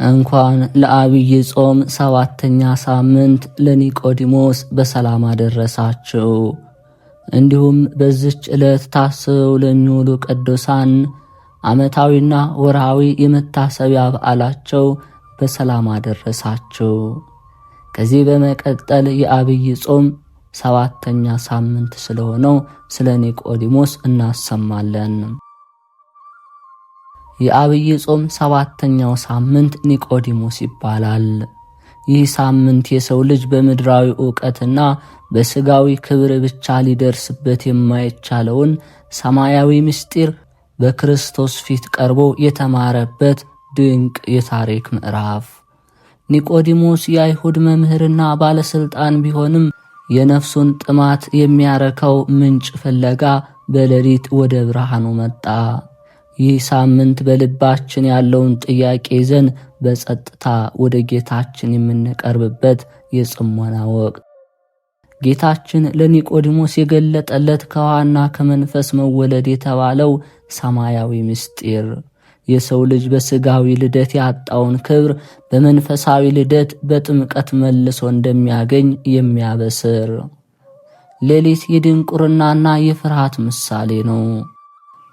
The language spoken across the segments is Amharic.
እንኳን ለዐቢይ ጾም 7ኛ ሳምንት ለኒቆዲሞስ በሰላም አደረሳችሁ። እንዲሁም በዚች ዕለት ታስበው ለሚውሉ ቅዱሳን ዓመታዊና ወርሃዊ የመታሰቢያ በዓላቸው በሰላም አደረሳችሁ። ከዚህ በመቀጠል የዐቢይ ጾም 7ኛ ሳምንት ስለሆነው ስለ ኒቆዲሞስ እናሰማለን። የዐቢይ ጾም 7ኛው ሳምንት ኒቆዲሞስ ይባላል። ይህ ሳምንት የሰው ልጅ በምድራዊ ዕውቀትና በሥጋዊ ክብር ብቻ ሊደርስበት የማይቻለውን ሰማያዊ ምስጢር በክርስቶስ ፊት ቀርቦ የተማረበት ድንቅ የታሪክ ምዕራፍ። ኒቆዲሞስ የአይሁድ መምህርና ባለሥልጣን ቢሆንም የነፍሱን ጥማት የሚያረካው ምንጭ ፍለጋ በሌሊት ወደ ብርሃኑ መጣ። ይህ ሳምንት በልባችን ያለውን ጥያቄ ይዘን በጸጥታ ወደ ጌታችን የምንቀርብበት የጽሞና ወቅት። ጌታችን ለኒቆዲሞስ የገለጠለት ከውሃና ከመንፈስ መወለድ የተባለው ሰማያዊ ምስጢር የሰው ልጅ በሥጋዊ ልደት ያጣውን ክብር በመንፈሳዊ ልደት በጥምቀት መልሶ እንደሚያገኝ የሚያበስር ሌሊት የድንቁርናና የፍርሃት ምሳሌ ነው።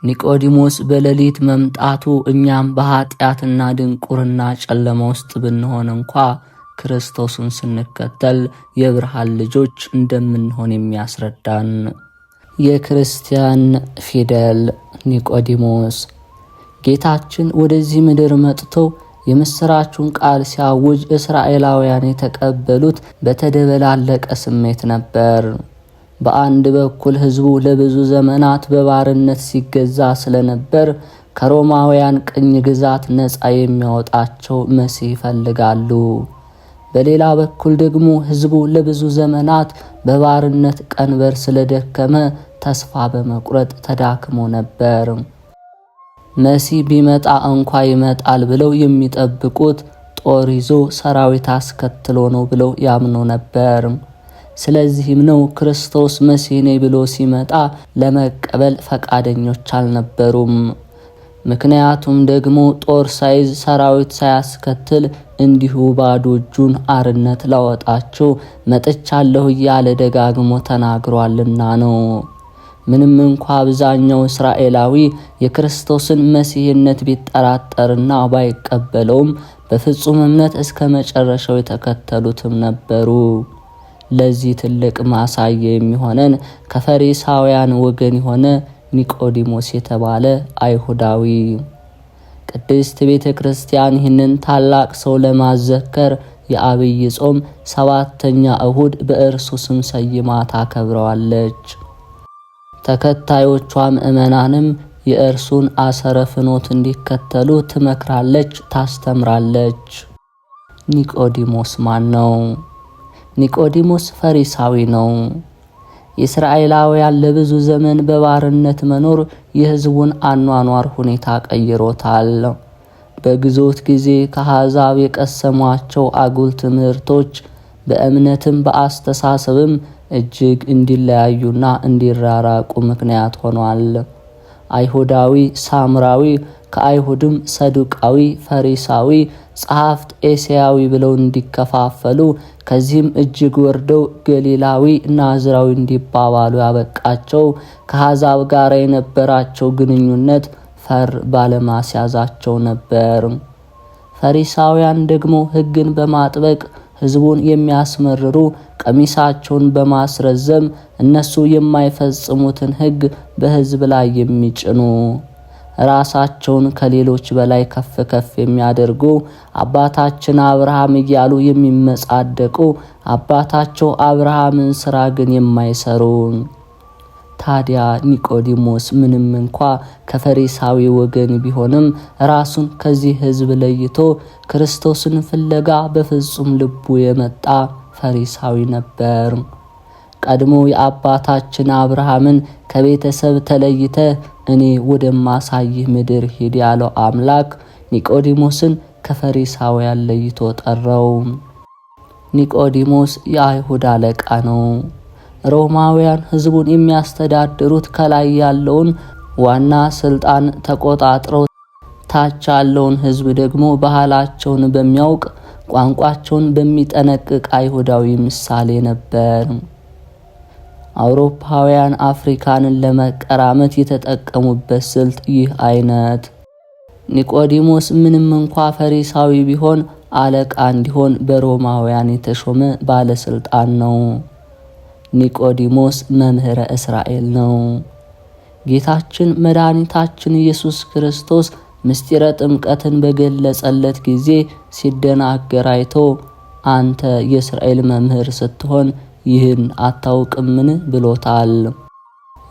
ኒቆዲሞስ በሌሊት መምጣቱ እኛም በኃጢአትና ድንቁርና ጨለማ ውስጥ ብንሆን እንኳ ክርስቶስን ስንከተል የብርሃን ልጆች እንደምንሆን የሚያስረዳን የክርስቲያን ፊደል ኒቆዲሞስ። ጌታችን ወደዚህ ምድር መጥቶ የምሥራቹን ቃል ሲያውጅ እስራኤላውያን የተቀበሉት በተደበላለቀ ስሜት ነበር። በአንድ በኩል ሕዝቡ ለብዙ ዘመናት በባርነት ሲገዛ ስለነበር ከሮማውያን ቅኝ ግዛት ነፃ የሚያወጣቸው መሲህ ይፈልጋሉ። በሌላ በኩል ደግሞ ሕዝቡ ለብዙ ዘመናት በባርነት ቀንበር ስለደከመ ተስፋ በመቁረጥ ተዳክሞ ነበር። መሲህ ቢመጣ እንኳ ይመጣል ብለው የሚጠብቁት ጦር ይዞ ሰራዊት አስከትሎ ነው ብለው ያምኑ ነበር። ስለዚህም ነው ክርስቶስ መሲህ ነኝ ብሎ ሲመጣ ለመቀበል ፈቃደኞች አልነበሩም። ምክንያቱም ደግሞ ጦር ሳይዝ ሰራዊት ሳያስከትል እንዲሁ ባዶ እጁን አርነት ላወጣቸው መጥቻለሁ እያለ ደጋግሞ ተናግሯልና ነው። ምንም እንኳ አብዛኛው እስራኤላዊ የክርስቶስን መሲህነት ቢጠራጠርና ባይቀበለውም በፍጹም እምነት እስከ መጨረሻው የተከተሉትም ነበሩ። ለዚህ ትልቅ ማሳያ የሚሆነን ከፈሪሳውያን ወገን የሆነ ኒቆዲሞስ የተባለ አይሁዳዊ። ቅድስት ቤተ ክርስቲያን ይህንን ታላቅ ሰው ለማዘከር የዐቢይ ጾም 7ኛ እሁድ በእርሱ ስም ሰይማ ታከብረዋለች። ተከታዮቿ ምእመናንም የእርሱን አሰረ ፍኖት እንዲከተሉ ትመክራለች፣ ታስተምራለች። ኒቆዲሞስ ማን ነው? ኒቆዲሞስ ፈሪሳዊ ነው። የእስራኤላውያን ለብዙ ዘመን በባርነት መኖር የሕዝቡን አኗኗር ሁኔታ ቀይሮታል። በግዞት ጊዜ ከአሕዛብ የቀሰሟቸው አጉል ትምህርቶች በእምነትም በአስተሳሰብም እጅግ እንዲለያዩና እንዲራራቁ ምክንያት ሆኗል። አይሁዳዊ፣ ሳምራዊ፣ ከአይሁድም ሰዱቃዊ፣ ፈሪሳዊ፣ ጸሐፍት ኤስያዊ ብለው እንዲከፋፈሉ ከዚህም እጅግ ወርደው ገሊላዊ፣ ናዝራዊ እንዲባባሉ ያበቃቸው ከአሕዛብ ጋር የነበራቸው ግንኙነት ፈር ባለማስያዛቸው ነበር። ፈሪሳውያን ደግሞ ሕግን በማጥበቅ ሕዝቡን የሚያስመርሩ፣ ቀሚሳቸውን በማስረዘም እነሱ የማይፈጽሙትን ሕግ በሕዝብ ላይ የሚጭኑ፣ ራሳቸውን ከሌሎች በላይ ከፍ ከፍ የሚያደርጉ፣ አባታችን አብርሃም እያሉ የሚመጻደቁ፣ አባታቸው አብርሃምን ሥራ ግን የማይሰሩ። ታዲያ ኒቆዲሞስ ምንም እንኳ ከፈሪሳዊ ወገን ቢሆንም ራሱን ከዚህ ሕዝብ ለይቶ ክርስቶስን ፍለጋ በፍጹም ልቡ የመጣ ፈሪሳዊ ነበር። ቀድሞ የአባታችን አብርሃምን ከቤተሰብ ተለይተ እኔ ወደማሳይህ ምድር ሂድ ያለው አምላክ ኒቆዲሞስን ከፈሪሳውያን ለይቶ ጠራው። ኒቆዲሞስ የአይሁድ አለቃ ነው። ሮማውያን ሕዝቡን የሚያስተዳድሩት ከላይ ያለውን ዋና ስልጣን ተቆጣጥረው ታች ያለውን ሕዝብ ደግሞ ባህላቸውን በሚያውቅ ቋንቋቸውን በሚጠነቅቅ አይሁዳዊ ምሳሌ ነበር። አውሮፓውያን አፍሪካንን ለመቀራመት የተጠቀሙበት ስልት ይህ አይነት። ኒቆዲሞስ ምንም እንኳ ፈሪሳዊ ቢሆን አለቃ እንዲሆን በሮማውያን የተሾመ ባለስልጣን ነው። ኒቆዲሞስ መምህረ እስራኤል ነው። ጌታችን መድኃኒታችን ኢየሱስ ክርስቶስ ምስጢረ ጥምቀትን በገለጸለት ጊዜ ሲደናገር አይቶ አንተ የእስራኤል መምህር ስትሆን ይህን አታውቅምን ብሎታል።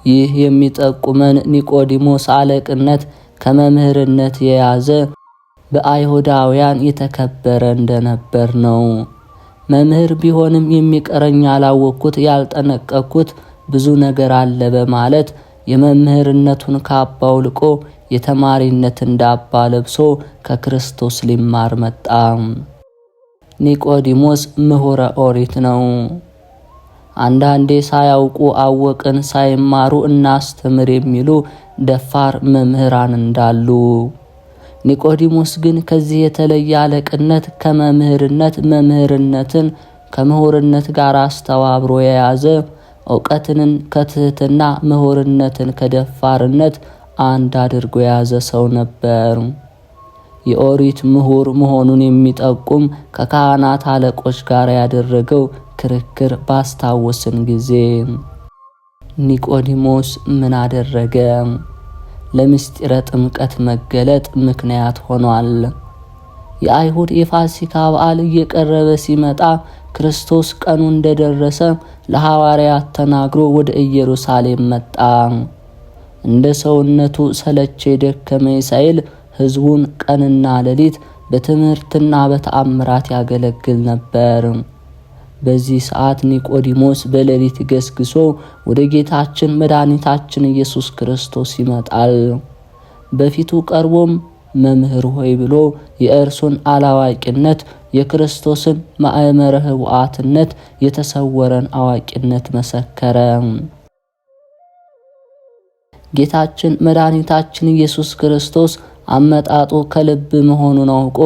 ይህ የሚጠቁመን ኒቆዲሞስ አለቅነት ከመምህርነት የያዘ በአይሁዳውያን የተከበረ እንደነበር ነው። መምህር ቢሆንም የሚቀረኝ ያላወቅኩት ያልጠነቀቅኩት ብዙ ነገር አለ በማለት የመምህርነቱን ካባ አውልቆ የተማሪነትን ዳባ ለብሶ ከክርስቶስ ሊማር መጣ። ኒቆዲሞስ ምሁረ ኦሪት ነው። አንዳንዴ ሳያውቁ አወቅን፣ ሳይማሩ እናስተምር የሚሉ ደፋር መምህራን እንዳሉ፣ ኒቆዲሞስ ግን ከዚህ የተለየ አለቅነት ከመምህርነት መምህርነትን ከምሁርነት ጋር አስተባብሮ የያዘ ዕውቀትን ከትህትና ምሁርነትን ከደፋርነት አንድ አድርጎ የያዘ ሰው ነበር። የኦሪት ምሁር መሆኑን የሚጠቁም ከካህናት አለቆች ጋር ያደረገው ክርክር ባስታወስን ጊዜ ኒቆዲሞስ ምን አደረገ? ለምስጢረ ጥምቀት መገለጥ ምክንያት ሆኗል። የአይሁድ የፋሲካ በዓል እየቀረበ ሲመጣ ክርስቶስ ቀኑ እንደደረሰ ለሐዋርያት ተናግሮ ወደ ኢየሩሳሌም መጣ። እንደ ሰውነቱ ሰለቼ ደከመ ሳይል ሕዝቡን ቀንና ሌሊት በትምህርትና በተአምራት ያገለግል ነበር። በዚህ ሰዓት ኒቆዲሞስ በሌሊት ገስግሶ ወደ ጌታችን መድኃኒታችን ኢየሱስ ክርስቶስ ይመጣል። በፊቱ ቀርቦም መምህር ሆይ ብሎ የእርሱን አላዋቂነት የክርስቶስን ማእመረ ኅቡዓትነት የተሰወረን አዋቂነት መሰከረ። ጌታችን መድኃኒታችን ኢየሱስ ክርስቶስ አመጣጡ ከልብ መሆኑን አውቆ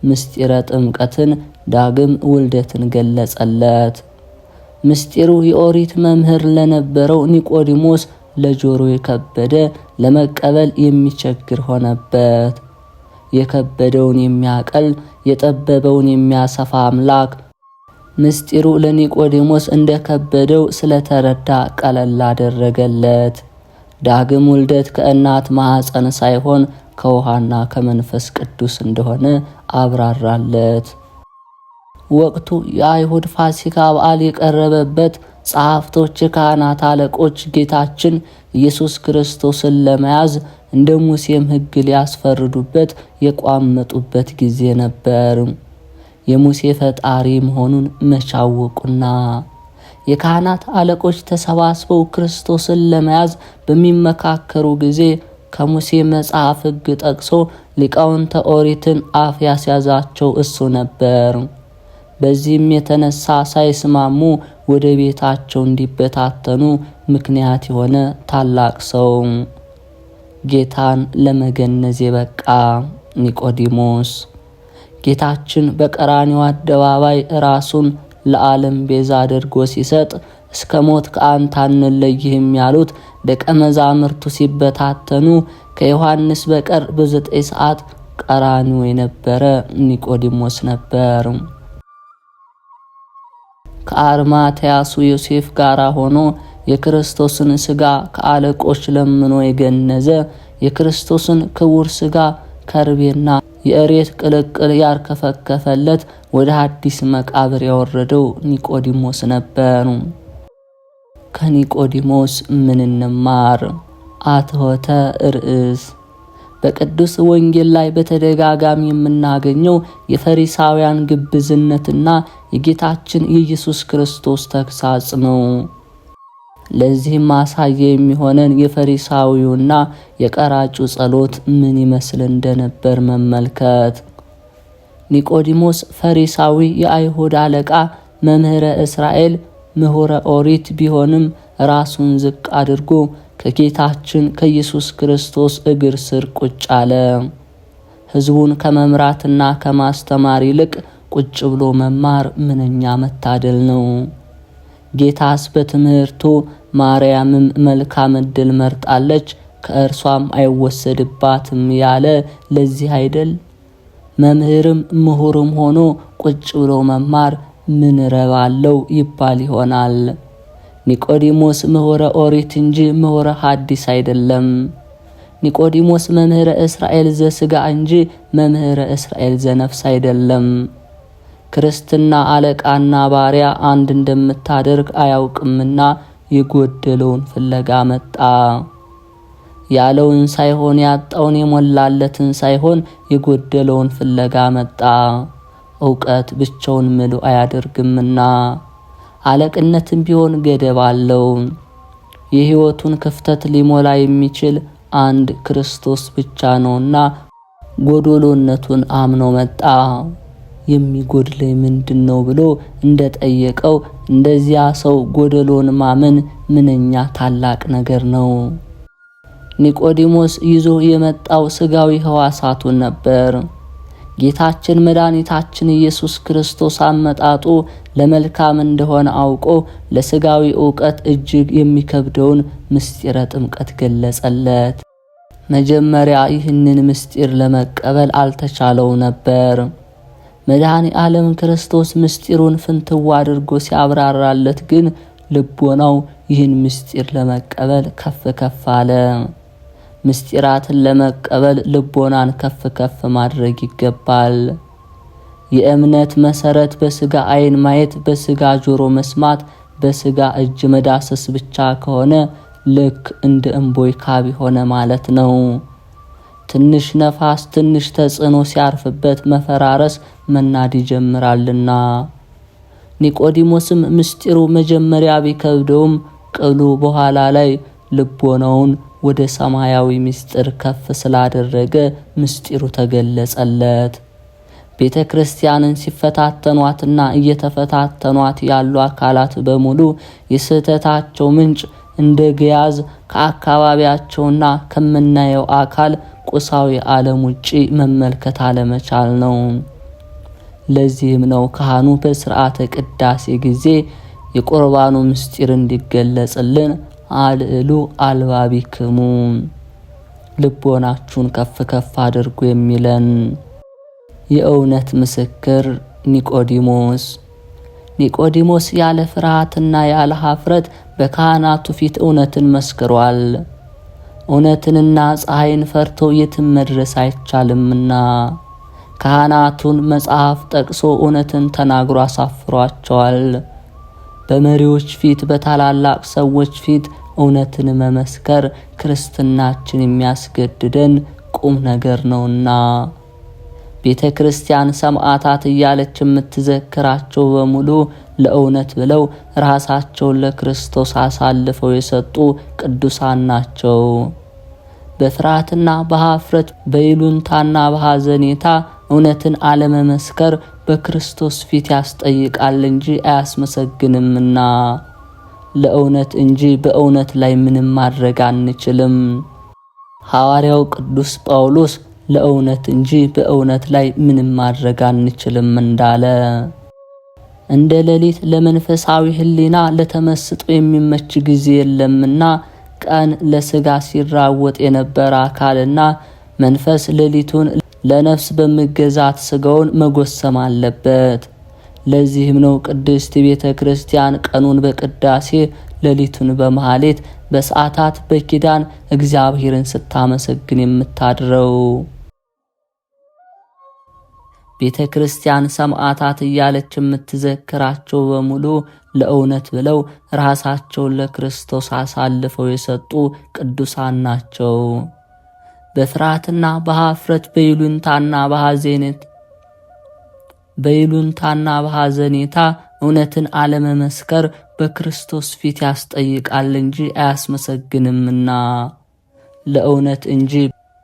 ምስጢረ ጥምቀትን ዳግም ውልደትን ገለጸለት። ምስጢሩ የኦሪት መምህር ለነበረው ኒቆዲሞስ ለጆሮ የከበደ ለመቀበል የሚቸግር ሆነበት። የከበደውን የሚያቀል የጠበበውን የሚያሰፋ አምላክ ምስጢሩ ለኒቆዲሞስ እንደከበደው ስለተረዳ ቀለል አደረገለት። ዳግም ውልደት ከእናት ማኅፀን ሳይሆን ከውሃና ከመንፈስ ቅዱስ እንደሆነ አብራራለት። ወቅቱ የአይሁድ ፋሲካ በዓል የቀረበበት፣ ጸሐፍቶች፣ የካህናት አለቆች ጌታችን ኢየሱስ ክርስቶስን ለመያዝ እንደ ሙሴም ሕግ ሊያስፈርዱበት የቋመጡበት ጊዜ ነበር። የሙሴ ፈጣሪ መሆኑን መቻወቁና የካህናት አለቆች ተሰባስበው ክርስቶስን ለመያዝ በሚመካከሩ ጊዜ ከሙሴ መጽሐፍ ሕግ ጠቅሶ ሊቃውንተ ኦሪትን አፍ ያስያዛቸው እሱ ነበር። በዚህም የተነሳ ሳይስማሙ ወደ ቤታቸው እንዲበታተኑ ምክንያት የሆነ ታላቅ ሰው ጌታን ለመገነዝ የበቃ ኒቆዲሞስ ጌታችን በቀራንዮ አደባባይ ራሱን ለዓለም ቤዛ አድርጎ ሲሰጥ እስከ ሞት ከአንተ አንለይህም ያሉት ደቀ መዛሙርቱ ሲበታተኑ ከዮሐንስ በቀር በ9 ሰዓት ቀራንዮ የነበረ ኒቆዲሞስ ነበር። ከአርማትያሱ ዮሴፍ ጋር ሆኖ የክርስቶስን ሥጋ ከአለቆች ለምኖ የገነዘ የክርስቶስን ክቡር ሥጋ ከርቤና የእሬት ቅልቅል ያርከፈከፈለት ወደ አዲስ መቃብር ያወረደው ኒቆዲሞስ ነበር። ከኒቆዲሞስ ምን እንማር? አትሖተ ርእስ። በቅዱስ ወንጌል ላይ በተደጋጋሚ የምናገኘው የፈሪሳውያን ግብዝነትና የጌታችን የኢየሱስ ክርስቶስ ተግሳጽ ነው። ለዚህም ማሳያ የሚሆነን የፈሪሳዊውና የቀራጩ ጸሎት ምን ይመስል እንደነበር መመልከት። ኒቆዲሞስ ፈሪሳዊ፣ የአይሁድ አለቃ፣ መምህረ እስራኤል፣ ምሁረ ኦሪት ቢሆንም ራሱን ዝቅ አድርጎ ከጌታችን ከኢየሱስ ክርስቶስ እግር ስር ቁጭ አለ። ሕዝቡን ከመምራትና ከማስተማር ይልቅ ቁጭ ብሎ መማር ምንኛ መታደል ነው። ጌታስ በትምህርቱ ማርያምም መልካም ዕድል መርጣለች ከእርሷም አይወሰድባትም ያለ ለዚህ አይደል? መምህርም ምሁርም ሆኖ ቁጭ ብሎ መማር ምን ረባለው ይባል ይሆናል። ኒቆዲሞስ ምሁረ ኦሪት እንጂ ምሁረ ሐዲስ አይደለም። ኒቆዲሞስ መምህረ እስራኤል ዘሥጋ እንጂ መምህረ እስራኤል ዘነፍስ አይደለም። ክርስትና አለቃና ባሪያ አንድ እንደምታደርግ አያውቅምና የጎደለውን ፍለጋ መጣ። ያለውን ሳይሆን ያጣውን፣ የሞላለትን ሳይሆን የጎደለውን ፍለጋ መጣ። ዕውቀት ብቻውን ምሉእ አያደርግምና አለቅነትም ቢሆን ገደብ አለው። የሕይወቱን ክፍተት ሊሞላ የሚችል አንድ ክርስቶስ ብቻ ነውና ጎዶሎነቱን አምኖ መጣ። የሚጎድለኝ ምንድነው ብሎ እንደጠየቀው እንደዚያ ሰው ጎደሎን ማመን ምንኛ ታላቅ ነገር ነው። ኒቆዲሞስ ይዞ የመጣው ሥጋዊ ሕዋሳቱን ነበር። ጌታችን መድኃኒታችን ኢየሱስ ክርስቶስ አመጣጡ ለመልካም እንደሆነ አውቆ ለሥጋዊ ዕውቀት እጅግ የሚከብደውን ምስጢረ ጥምቀት ገለጸለት። መጀመሪያ ይህንን ምስጢር ለመቀበል አልተቻለው ነበር። መድኃኔ ዓለም ክርስቶስ ምስጢሩን ፍንትው አድርጎ ሲያብራራለት ግን ልቦናው ይህን ምስጢር ለመቀበል ከፍ ከፍ አለ። ምስጢራትን ለመቀበል ልቦናን ከፍ ከፍ ማድረግ ይገባል። የእምነት መሰረት በሥጋ ዓይን ማየት፣ በሥጋ ጆሮ መስማት፣ በሥጋ እጅ መዳሰስ ብቻ ከሆነ ልክ እንደ እምቦይ ካብ ሆነ ማለት ነው። ትንሽ ነፋስ፣ ትንሽ ተጽዕኖ ሲያርፍበት መፈራረስ፣ መናድ ይጀምራልና። ኒቆዲሞስም ምስጢሩ መጀመሪያ ቢከብደውም ቅሉ በኋላ ላይ ልቦናውን ወደ ሰማያዊ ምስጢር ከፍ ስላደረገ ምስጢሩ ተገለጸለት። ቤተ ክርስቲያንን ሲፈታተኗትና እየተፈታተኗት ያሉ አካላት በሙሉ የስህተታቸው ምንጭ እንደ ግያዝ ከአካባቢያቸውና ከምናየው አካል ቁሳዊ ዓለም ውጪ መመልከት አለመቻል ነው። ለዚህም ነው ካህኑ በሥርዓተ ቅዳሴ ጊዜ የቁርባኑ ምስጢር እንዲገለጽልን አልዕሉ አልባቢክሙ ልቦናችሁን ከፍ ከፍ አድርጉ የሚለን። የእውነት ምስክር ኒቆዲሞስ። ኒቆዲሞስ ያለ ፍርሃትና ያለ ኀፍረት በካህናቱ ፊት እውነትን መስክሯል። እውነትንና ፀሐይን ፈርቶ የትም መድረስ አይቻልምና ካህናቱን መጽሐፍ ጠቅሶ እውነትን ተናግሮ አሳፍሯቸዋል። በመሪዎች ፊት፣ በታላላቅ ሰዎች ፊት እውነትን መመስከር ክርስትናችን የሚያስገድደን ቁም ነገር ነውና ቤተ ክርስቲያን ሰማዕታት እያለች የምትዘክራቸው በሙሉ ለእውነት ብለው ራሳቸውን ለክርስቶስ አሳልፈው የሰጡ ቅዱሳን ናቸው። በፍርሃትና በኀፍረት በይሉንታና በሐዘኔታ እውነትን አለመመስከር በክርስቶስ ፊት ያስጠይቃል እንጂ አያስመሰግንምና ለእውነት እንጂ በእውነት ላይ ምንም ማድረግ አንችልም። ሐዋርያው ቅዱስ ጳውሎስ ለእውነት እንጂ በእውነት ላይ ምንም ማድረግ አንችልም እንዳለ እንደ ሌሊት ለመንፈሳዊ ሕሊና ለተመስጦ የሚመች ጊዜ የለምና ቀን ለሥጋ ሲራወጥ የነበረ አካልና መንፈስ ሌሊቱን ለነፍስ በመገዛት ሥጋውን መጎሰም አለበት። ለዚህም ነው ቅድስት ቤተ ክርስቲያን ቀኑን በቅዳሴ ሌሊቱን በመሐሌት በሰዓታት በኪዳን እግዚአብሔርን ስታመሰግን የምታድረው። ቤተ ክርስቲያን ሰማዕታት እያለች የምትዘክራቸው በሙሉ ለእውነት ብለው ራሳቸውን ለክርስቶስ አሳልፈው የሰጡ ቅዱሳን ናቸው። በፍርሃትና በኀፍረት በይሉንታና በሐዘኔታ እውነትን አለመመስከር በክርስቶስ ፊት ያስጠይቃል እንጂ አያስመሰግንምና ለእውነት እንጂ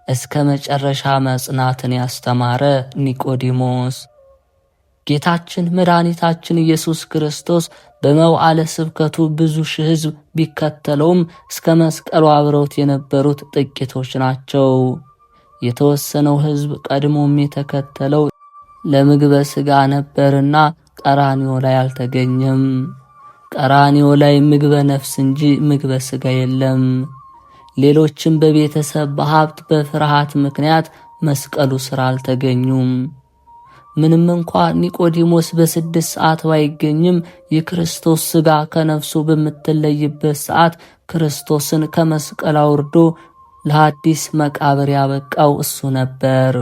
እስከ መጨረሻ መጽናትን ያስተማረ ኒቆዲሞስ። ጌታችን መድኃኒታችን ኢየሱስ ክርስቶስ በመዋዕለ ስብከቱ ብዙ ሺህ ሕዝብ ቢከተለውም እስከ መስቀሉ አብረውት የነበሩት ጥቂቶች ናቸው። የተወሰነው ሕዝብ ቀድሞም የተከተለው ለምግበ ሥጋ ነበርና ቀራንዮ ላይ አልተገኘም። ቀራንዮ ላይ ምግበ ነፍስ እንጂ ምግበ ሥጋ የለም። ሌሎችም በቤተሰብ በሀብት በፍርሃት ምክንያት መስቀሉ ስር አልተገኙም። ምንም እንኳ ኒቆዲሞስ በ6 ሰዓት ባይገኝም የክርስቶስ ሥጋ ከነፍሱ በምትለይበት ሰዓት ክርስቶስን ከመስቀል አውርዶ ለሐዲስ መቃብር ያበቃው እሱ ነበር።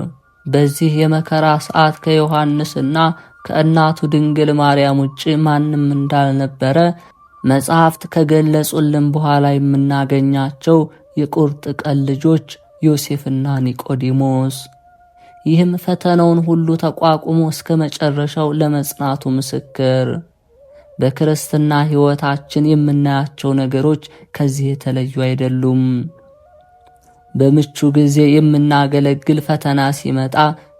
በዚህ የመከራ ሰዓት ከዮሐንስና ከእናቱ ድንግል ማርያም ውጭ ማንም እንዳልነበረ መጽሐፍት ከገለጹልን በኋላ የምናገኛቸው የቁርጥ ቀን ልጆች ዮሴፍና ኒቆዲሞስ። ይህም ፈተናውን ሁሉ ተቋቁሞ እስከ መጨረሻው ለመጽናቱ ምስክር። በክርስትና ሕይወታችን የምናያቸው ነገሮች ከዚህ የተለዩ አይደሉም። በምቹ ጊዜ የምናገለግል፣ ፈተና ሲመጣ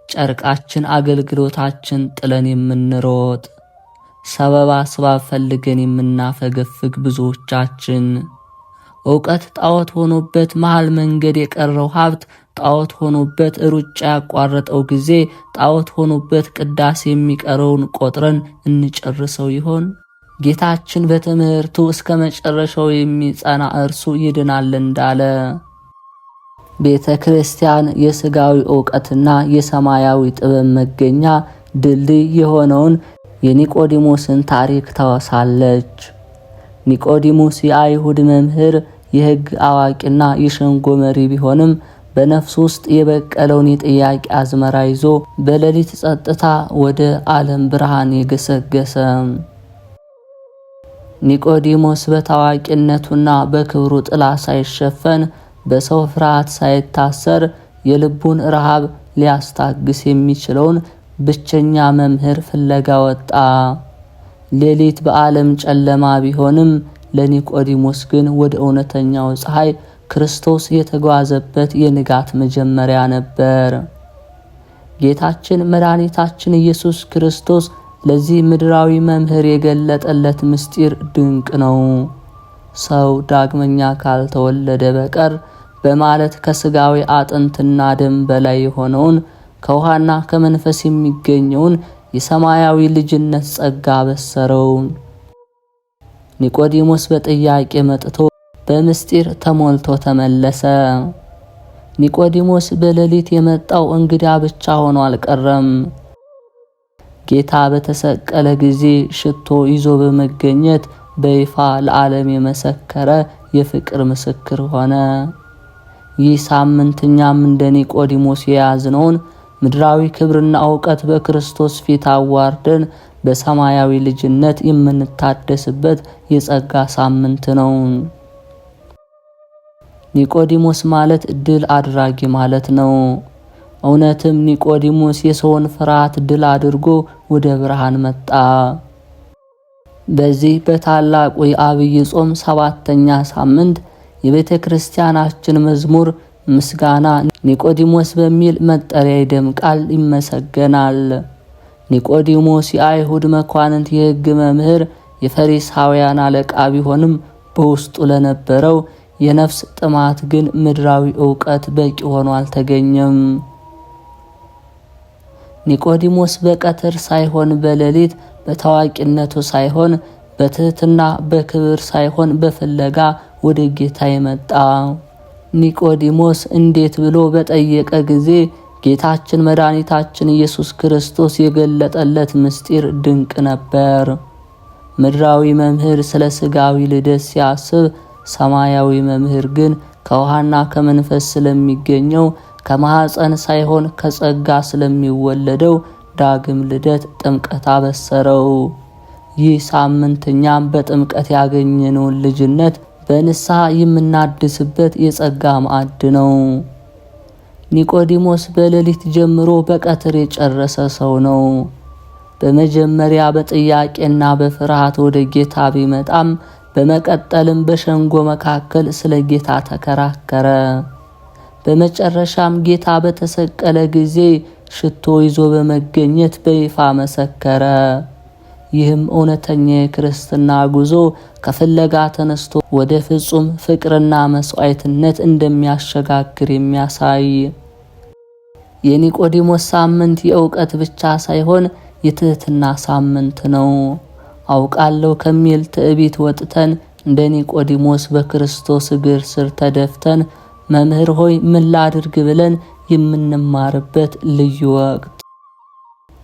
ጨርቃችን አገልግሎታችን ጥለን የምንሮጥ፣ ሰበብ አስባብ ፈልገን የምናፈገፍግ ብዙዎቻችን፣ ዕውቀት ጣዖት ሆኖበት መሃል መንገድ የቀረው ሀብት ጣዖት ሆኖበት ሩጫ ያቋረጠው ጊዜ ጣዖት ሆኖበት ቅዳሴ የሚቀረውን ቆጥረን እንጨርሰው ይሆን? ጌታችን በትምህርቱ እስከ መጨረሻው የሚጸና እርሱ ይድናል እንዳለ ቤተ ክርስቲያን የሥጋዊ ዕውቀትና የሰማያዊ ጥበብ መገኛ ድልድይ የሆነውን የኒቆዲሞስን ታሪክ ታወሳለች። ኒቆዲሞስ የአይሁድ መምህር፣ የሕግ አዋቂና የሸንጎ መሪ ቢሆንም በነፍሱ ውስጥ የበቀለውን የጥያቄ አዝመራ ይዞ በሌሊት ጸጥታ ወደ ዓለም ብርሃን የገሰገሰ ኒቆዲሞስ በታዋቂነቱና በክብሩ ጥላ ሳይሸፈን በሰው ፍርሃት ሳይታሰር የልቡን ረሃብ ሊያስታግስ የሚችለውን ብቸኛ መምህር ፍለጋ ወጣ። ሌሊት በዓለም ጨለማ ቢሆንም ለኒቆዲሞስ ግን ወደ እውነተኛው ፀሐይ ክርስቶስ የተጓዘበት የንጋት መጀመሪያ ነበር። ጌታችን መድኃኒታችን ኢየሱስ ክርስቶስ ለዚህ ምድራዊ መምህር የገለጠለት ምስጢር ድንቅ ነው። ሰው ዳግመኛ ካልተወለደ በቀር በማለት ከሥጋዊ አጥንትና ደም በላይ የሆነውን ከውሃና ከመንፈስ የሚገኘውን የሰማያዊ ልጅነት ጸጋ በሰረው። ኒቆዲሞስ በጥያቄ መጥቶ በምስጢር ተሞልቶ ተመለሰ። ኒቆዲሞስ በሌሊት የመጣው እንግዳ ብቻ ሆኖ አልቀረም። ጌታ በተሰቀለ ጊዜ ሽቶ ይዞ በመገኘት በይፋ ለዓለም የመሰከረ የፍቅር ምስክር ሆነ። ይህ ሳምንት እኛም እንደ ኒቆዲሞስ የያዝነውን ምድራዊ ክብርና ዕውቀት በክርስቶስ ፊት አዋርደን በሰማያዊ ልጅነት የምንታደስበት የጸጋ ሳምንት ነው። ኒቆዲሞስ ማለት ድል አድራጊ ማለት ነው። እውነትም ኒቆዲሞስ የሰውን ፍርሃት ድል አድርጎ ወደ ብርሃን መጣ። በዚህ በታላቁ የዐቢይ ጾም 7ኛ ሳምንት የቤተ ክርስቲያናችን መዝሙር ምስጋና ኒቆዲሞስ በሚል መጠሪያ ይደምቃል፣ ይመሰገናል። ኒቆዲሞስ የአይሁድ መኳንንት የሕግ መምህር፣ የፈሪሳውያን አለቃ ቢሆንም በውስጡ ለነበረው የነፍስ ጥማት ግን ምድራዊ ዕውቀት በቂ ሆኖ አልተገኘም። ኒቆዲሞስ በቀትር ሳይሆን በሌሊት፣ በታዋቂነቱ ሳይሆን በትህትና፣ በክብር ሳይሆን በፍለጋ ወደ ጌታ የመጣ። ኒቆዲሞስ እንዴት ብሎ በጠየቀ ጊዜ ጌታችን መድኃኒታችን ኢየሱስ ክርስቶስ የገለጠለት ምስጢር ድንቅ ነበር። ምድራዊ መምህር ስለ ሥጋዊ ልደት ሲያስብ፣ ሰማያዊ መምህር ግን ከውሃና ከመንፈስ ስለሚገኘው ከማኅፀን ሳይሆን ከጸጋ ስለሚወለደው ዳግም ልደት ጥምቀት አበሰረው። ይህ ሳምንት እኛም በጥምቀት ያገኘነውን ልጅነት በንስሐ የምናድስበት የጸጋ ማዕድ ነው። ኒቆዲሞስ በሌሊት ጀምሮ በቀትር የጨረሰ ሰው ነው። በመጀመሪያ በጥያቄና በፍርሃት ወደ ጌታ ቢመጣም በመቀጠልም በሸንጎ መካከል ስለ ጌታ ተከራከረ። በመጨረሻም ጌታ በተሰቀለ ጊዜ ሽቶ ይዞ በመገኘት በይፋ መሰከረ። ይህም እውነተኛ የክርስትና ጉዞ ከፍለጋ ተነስቶ ወደ ፍጹም ፍቅርና መስዋዕትነት እንደሚያሸጋግር የሚያሳይ የኒቆዲሞስ ሳምንት የእውቀት ብቻ ሳይሆን የትህትና ሳምንት ነው። አውቃለሁ ከሚል ትዕቢት ወጥተን እንደ ኒቆዲሞስ በክርስቶስ እግር ስር ተደፍተን መምህር ሆይ ምን ላድርግ ብለን የምንማርበት ልዩ ወቅት።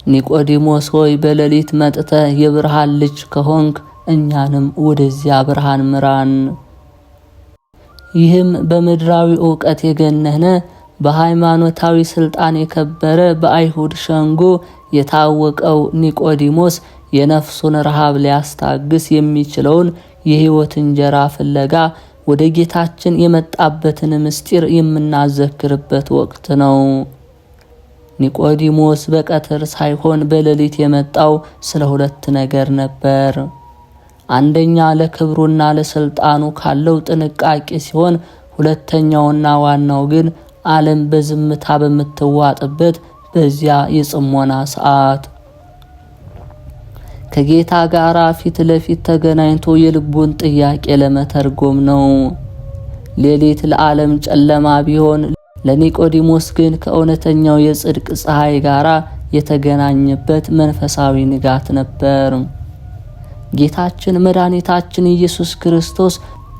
ኒቆዲሞስ ሆይ በሌሊት መጥተህ የብርሃን ልጅ ከሆንክ እኛንም ወደዚያ ብርሃን ምራን። ይህም በምድራዊ ዕውቀት የገነነ በሃይማኖታዊ ስልጣን የከበረ በአይሁድ ሸንጎ የታወቀው ኒቆዲሞስ የነፍሱን ረሃብ ሊያስታግስ የሚችለውን የሕይወት እንጀራ ፍለጋ ወደ ጌታችን የመጣበትን ምስጢር የምናዘክርበት ወቅት ነው። ኒቆዲሞስ በቀትር ሳይሆን በሌሊት የመጣው ስለ ሁለት ነገር ነበር። አንደኛ ለክብሩና ለስልጣኑ ካለው ጥንቃቄ ሲሆን፣ ሁለተኛውና ዋናው ግን ዓለም በዝምታ በምትዋጥበት በዚያ የጽሞና ሰዓት ከጌታ ጋር ፊት ለፊት ተገናኝቶ የልቡን ጥያቄ ለመተርጎም ነው። ሌሊት ለዓለም ጨለማ ቢሆን ለኒቆዲሞስ ግን ከእውነተኛው የጽድቅ ፀሐይ ጋር የተገናኘበት መንፈሳዊ ንጋት ነበር። ጌታችን መድኃኒታችን ኢየሱስ ክርስቶስ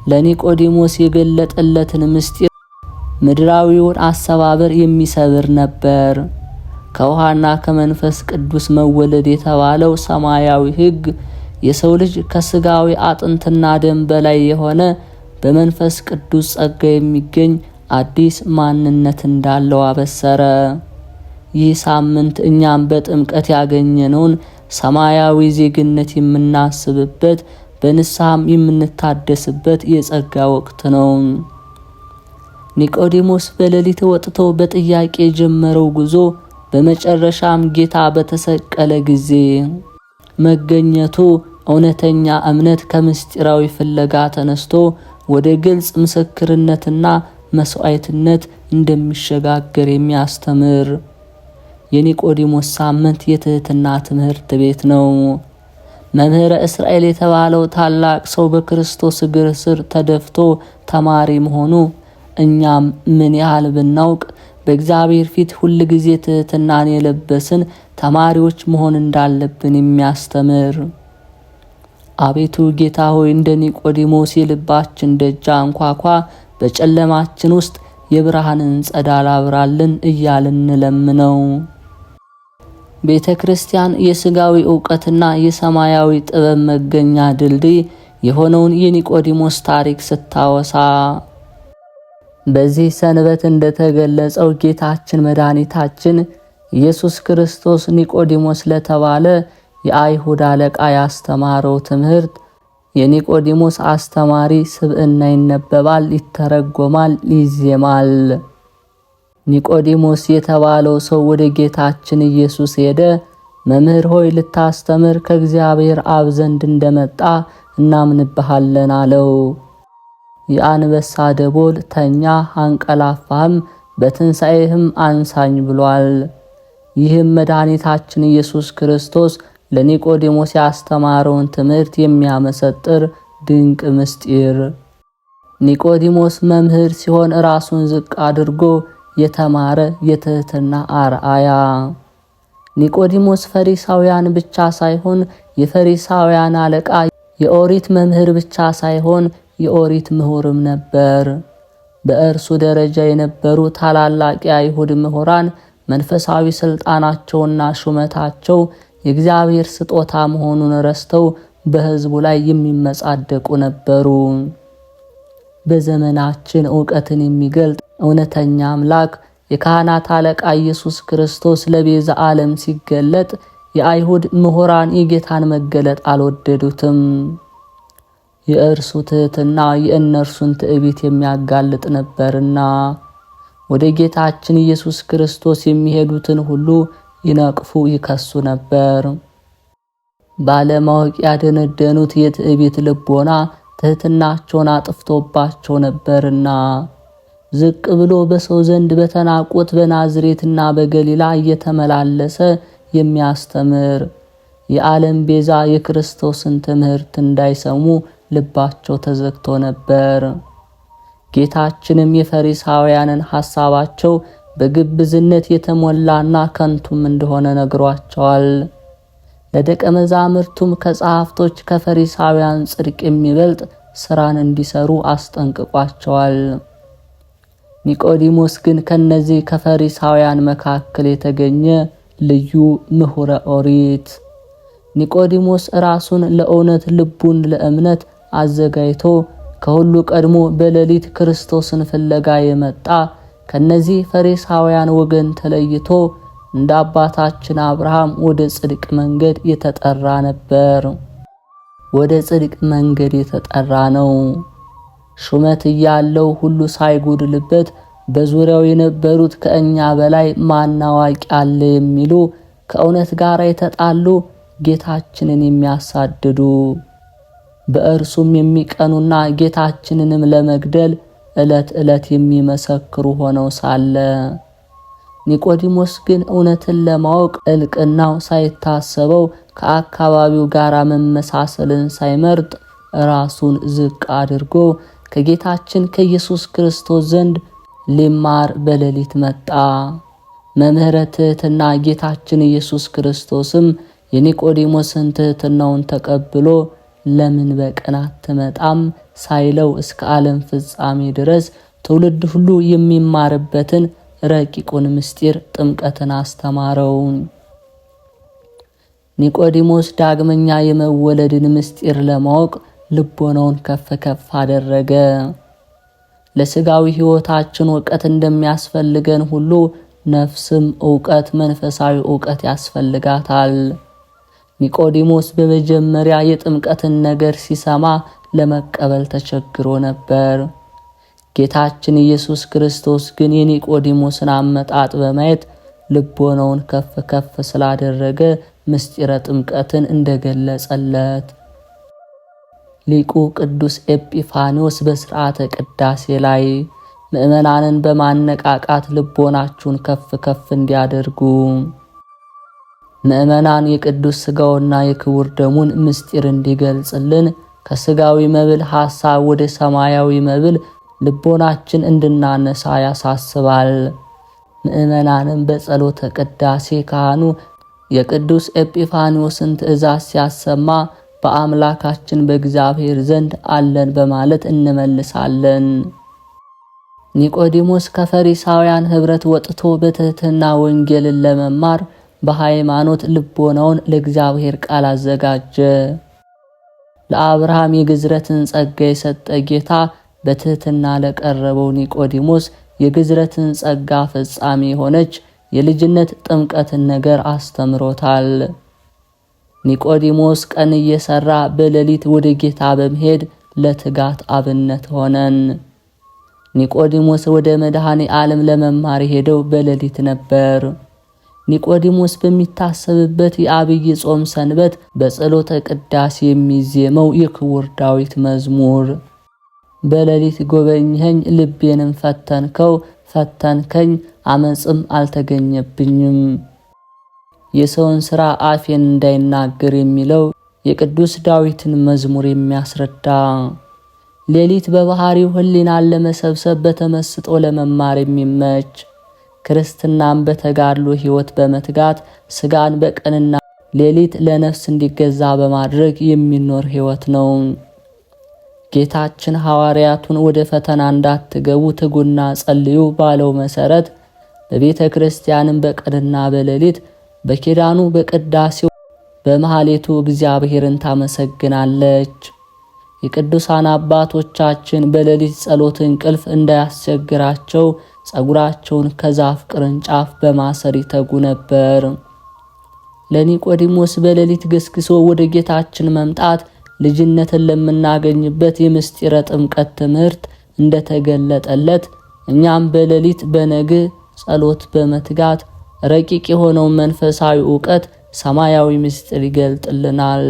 ለኒቆዲሞስ የገለጠለትን ምስጢር ምድራዊውን አሰባበር የሚሰብር ነበር። ከውሃና ከመንፈስ ቅዱስ መወለድ የተባለው ሰማያዊ ሕግ የሰው ልጅ ከስጋዊ አጥንትና ደም በላይ የሆነ በመንፈስ ቅዱስ ጸጋ የሚገኝ አዲስ ማንነት እንዳለው አበሰረ። ይህ ሳምንት እኛም በጥምቀት ያገኘነውን ሰማያዊ ዜግነት የምናስብበት በንስሐም የምንታደስበት የጸጋ ወቅት ነው። ኒቆዲሞስ በሌሊት ወጥቶ በጥያቄ የጀመረው ጉዞ በመጨረሻም ጌታ በተሰቀለ ጊዜ መገኘቱ እውነተኛ እምነት ከምስጢራዊ ፍለጋ ተነስቶ ወደ ግልጽ ምስክርነትና መስዋዕትነት እንደሚሸጋገር የሚያስተምር የኒቆዲሞስ ሳምንት የትህትና ትምህርት ቤት ነው። መምህረ እስራኤል የተባለው ታላቅ ሰው በክርስቶስ እግር ስር ተደፍቶ ተማሪ መሆኑ እኛም ምን ያህል ብናውቅ በእግዚአብሔር ፊት ሁል ጊዜ ትህትናን የለበስን ተማሪዎች መሆን እንዳለብን የሚያስተምር። አቤቱ ጌታ ሆይ እንደ ኒቆዲሞስ የልባችን ደጅ አንኳኳ፣ በጨለማችን ውስጥ የብርሃንን ጸዳል አብራልን እያልን እንለምነው። ቤተ ክርስቲያን የሥጋዊ ዕውቀትና የሰማያዊ ጥበብ መገኛ ድልድይ የሆነውን የኒቆዲሞስ ታሪክ ስታወሳ በዚህ ሰንበት እንደተገለጸው ጌታችን መድኃኒታችን ኢየሱስ ክርስቶስ ኒቆዲሞስ ለተባለ የአይሁድ አለቃ ያስተማረው ትምህርት የኒቆዲሞስ አስተማሪ ስብዕና ይነበባል፣ ይተረጎማል፣ ይዜማል። ኒቆዲሞስ የተባለው ሰው ወደ ጌታችን ኢየሱስ ሄደ። መምህር ሆይ ልታስተምር ከእግዚአብሔር አብ ዘንድ እንደመጣ እናምንብሃለን አለው። የአንበሳ ደቦል ተኛ አንቀላፋህም፣ በትንሣኤህም አንሳኝ ብሏል። ይህም መድኃኒታችን ኢየሱስ ክርስቶስ ለኒቆዲሞስ ያስተማረውን ትምህርት የሚያመሰጥር ድንቅ ምስጢር። ኒቆዲሞስ መምህር ሲሆን ራሱን ዝቅ አድርጎ የተማረ የትህትና አርአያ። ኒቆዲሞስ ፈሪሳውያን ብቻ ሳይሆን የፈሪሳውያን አለቃ፣ የኦሪት መምህር ብቻ ሳይሆን የኦሪት ምሁርም ነበር። በእርሱ ደረጃ የነበሩ ታላላቅ የአይሁድ ምሁራን መንፈሳዊ ስልጣናቸውና ሹመታቸው የእግዚአብሔር ስጦታ መሆኑን ረስተው በሕዝቡ ላይ የሚመጻደቁ ነበሩ። በዘመናችን ዕውቀትን የሚገልጥ እውነተኛ አምላክ የካህናት አለቃ ኢየሱስ ክርስቶስ ለቤዛ ዓለም ሲገለጥ የአይሁድ ምሁራን የጌታን መገለጥ አልወደዱትም። የእርሱ ትህትና የእነርሱን ትዕቢት የሚያጋልጥ ነበርና ወደ ጌታችን ኢየሱስ ክርስቶስ የሚሄዱትን ሁሉ ይነቅፉ፣ ይከሱ ነበር። ባለማወቅ ያደነደኑት የትዕቢት ልቦና ትህትናቸውን አጥፍቶባቸው ነበርና ዝቅ ብሎ በሰው ዘንድ በተናቁት በናዝሬትና በገሊላ እየተመላለሰ የሚያስተምር የዓለም ቤዛ የክርስቶስን ትምህርት እንዳይሰሙ ልባቸው ተዘግቶ ነበር። ጌታችንም የፈሪሳውያንን ሐሳባቸው በግብዝነት የተሞላና ከንቱም እንደሆነ ነግሯቸዋል። ለደቀ መዛሙርቱም ከጸሐፍቶች ከፈሪሳውያን ጽድቅ የሚበልጥ ሥራን እንዲሰሩ አስጠንቅቋቸዋል። ኒቆዲሞስ ግን ከነዚህ ከፈሪሳውያን መካከል የተገኘ ልዩ ምሁረ ኦሪት። ኒቆዲሞስ ራሱን ለእውነት ልቡን ለእምነት አዘጋጅቶ ከሁሉ ቀድሞ በሌሊት ክርስቶስን ፍለጋ የመጣ ከነዚህ ፈሪሳውያን ወገን ተለይቶ እንደ አባታችን አብርሃም ወደ ጽድቅ መንገድ የተጠራ ነበር። ወደ ጽድቅ መንገድ የተጠራ ነው። ሹመት ያለው ሁሉ ሳይጎድልበት በዙሪያው የነበሩት ከእኛ በላይ ማን አዋቂ አለ የሚሉ ከእውነት ጋር የተጣሉ ጌታችንን የሚያሳድዱ በእርሱም የሚቀኑና ጌታችንንም ለመግደል ዕለት ዕለት የሚመሰክሩ ሆነው ሳለ ኒቆዲሞስ ግን እውነትን ለማወቅ እልቅናው ሳይታሰበው ከአካባቢው ጋር መመሳሰልን ሳይመርጥ ራሱን ዝቅ አድርጎ ከጌታችን ከኢየሱስ ክርስቶስ ዘንድ ሊማር በሌሊት መጣ። መምህረ ትሕትና ጌታችን ኢየሱስ ክርስቶስም የኒቆዲሞስን ትሕትናውን ተቀብሎ ለምን በቀን አትመጣም ሳይለው እስከ ዓለም ፍጻሜ ድረስ ትውልድ ሁሉ የሚማርበትን ረቂቁን ምስጢር ጥምቀትን አስተማረው። ኒቆዲሞስ ዳግመኛ የመወለድን ምስጢር ለማወቅ ልቦናውን ከፍ ከፍ አደረገ። ለሥጋዊ ሕይወታችን ዕውቀት እንደሚያስፈልገን ሁሉ ነፍስም ዕውቀት፣ መንፈሳዊ ዕውቀት ያስፈልጋታል። ኒቆዲሞስ በመጀመሪያ የጥምቀትን ነገር ሲሰማ ለመቀበል ተቸግሮ ነበር። ጌታችን ኢየሱስ ክርስቶስ ግን የኒቆዲሞስን አመጣጥ በማየት ልቦናውን ከፍ ከፍ ስላደረገ ምስጢረ ጥምቀትን እንደገለጸለት ሊቁ ቅዱስ ኤጲፋኒዎስ በሥርዓተ ቅዳሴ ላይ ምእመናንን በማነቃቃት ልቦናችሁን ከፍ ከፍ እንዲያደርጉ ምእመናን የቅዱስ ሥጋውና የክቡር ደሙን ምስጢር እንዲገልጽልን ከሥጋዊ መብል ሐሳብ ወደ ሰማያዊ መብል ልቦናችን እንድናነሳ ያሳስባል። ምእመናንም በጸሎተ ቅዳሴ ካህኑ የቅዱስ ኤጲፋኒዎስን ትእዛዝ ሲያሰማ በአምላካችን በእግዚአብሔር ዘንድ አለን በማለት እንመልሳለን። ኒቆዲሞስ ከፈሪሳውያን ኅብረት ወጥቶ በትሕትና ወንጌልን ለመማር በሃይማኖት ልቦናውን ለእግዚአብሔር ቃል አዘጋጀ። ለአብርሃም የግዝረትን ጸጋ የሰጠ ጌታ በትሕትና ለቀረበው ኒቆዲሞስ የግዝረትን ጸጋ ፍጻሜ የሆነች የልጅነት ጥምቀትን ነገር አስተምሮታል። ኒቆዲሞስ ቀን እየሰራ በሌሊት ወደ ጌታ በመሄድ ለትጋት አብነት ሆነን። ኒቆዲሞስ ወደ መድኃኔ ዓለም ለመማር ሄደው በሌሊት ነበር። ኒቆዲሞስ በሚታሰብበት የአብይ ጾም ሰንበት በጸሎተ ቅዳሴ የሚዜመው የክቡር ዳዊት መዝሙር በሌሊት ጎበኘኸኝ ልቤንም ፈተንከው ፈተንከኝ አመጽም አልተገኘብኝም የሰውን ሥራ አፌን እንዳይናገር የሚለው የቅዱስ ዳዊትን መዝሙር የሚያስረዳ ሌሊት በባህሪው ሕሊናን ለመሰብሰብ በተመስጦ ለመማር የሚመች ክርስትናን በተጋድሎ ሕይወት በመትጋት ሥጋን በቀንና ሌሊት ለነፍስ እንዲገዛ በማድረግ የሚኖር ሕይወት ነው። ጌታችን ሐዋርያቱን ወደ ፈተና እንዳትገቡ ትጉና ጸልዩ ባለው መሰረት በቤተ ክርስቲያንም በቀንና በሌሊት በኪዳኑ በቅዳሴው በመሐሌቱ እግዚአብሔርን ታመሰግናለች። የቅዱሳን አባቶቻችን በሌሊት ጸሎት እንቅልፍ እንዳያስቸግራቸው ጸጉራቸውን ከዛፍ ቅርንጫፍ በማሰር ይተጉ ነበር። ለኒቆዲሞስ በሌሊት ገስግሶ ወደ ጌታችን መምጣት ልጅነትን ለምናገኝበት የምስጢረ ጥምቀት ትምህርት እንደተገለጠለት እኛም በሌሊት በነግ ጸሎት በመትጋት ረቂቅ የሆነው መንፈሳዊ ዕውቀት ሰማያዊ ምስጢር ይገልጥልናል።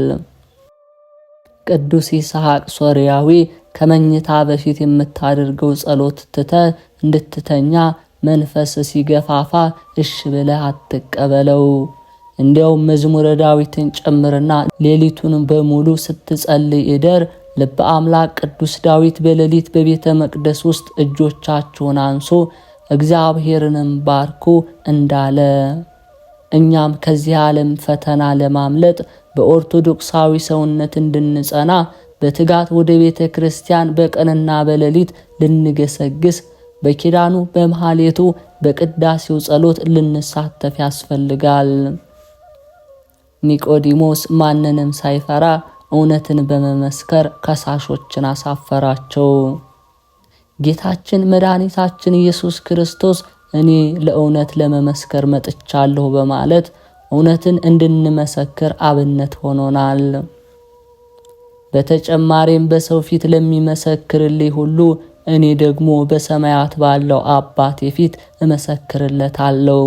ቅዱስ ይስሐቅ ሶርያዊ ከመኝታ በፊት የምታደርገው ጸሎት ትተ እንድትተኛ መንፈስ ሲገፋፋ እሺ ብለህ አትቀበለው። እንዲያውም መዝሙረ ዳዊትን ጨምርና ሌሊቱን በሙሉ ስትጸልይ እደር። ልበ አምላክ ቅዱስ ዳዊት በሌሊት በቤተ መቅደስ ውስጥ እጆቻቸውን አንሶ እግዚአብሔርንም ባርኩ እንዳለ እኛም ከዚህ ዓለም ፈተና ለማምለጥ በኦርቶዶክሳዊ ሰውነት እንድንጸና በትጋት ወደ ቤተ ክርስቲያን በቀንና በሌሊት ልንገሰግስ በኪዳኑ በመሐሌቱ በቅዳሴው ጸሎት ልንሳተፍ ያስፈልጋል። ኒቆዲሞስ ማንንም ሳይፈራ እውነትን በመመስከር ከሳሾችን አሳፈራቸው። ጌታችን መድኃኒታችን ኢየሱስ ክርስቶስ እኔ ለእውነት ለመመስከር መጥቻለሁ በማለት እውነትን እንድንመሰክር አብነት ሆኖናል። በተጨማሪም በሰው ፊት ለሚመሰክርልኝ ሁሉ እኔ ደግሞ በሰማያት ባለው አባቴ ፊት እመሰክርለታለሁ።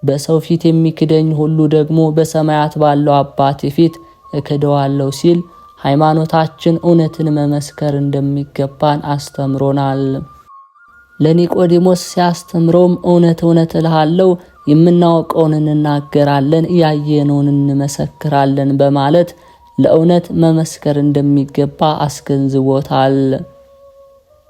በሰው ፊት የሚክደኝ ሁሉ ደግሞ በሰማያት ባለው አባቴ ፊት እክደዋለሁ ሲል ሃይማኖታችን እውነትን መመስከር እንደሚገባን አስተምሮናል። ለኒቆዲሞስ ሲያስተምረውም እውነት እውነት እልሃለሁ የምናውቀውን እንናገራለን፣ ያየነውን እንመሰክራለን በማለት ለእውነት መመስከር እንደሚገባ አስገንዝቦታል።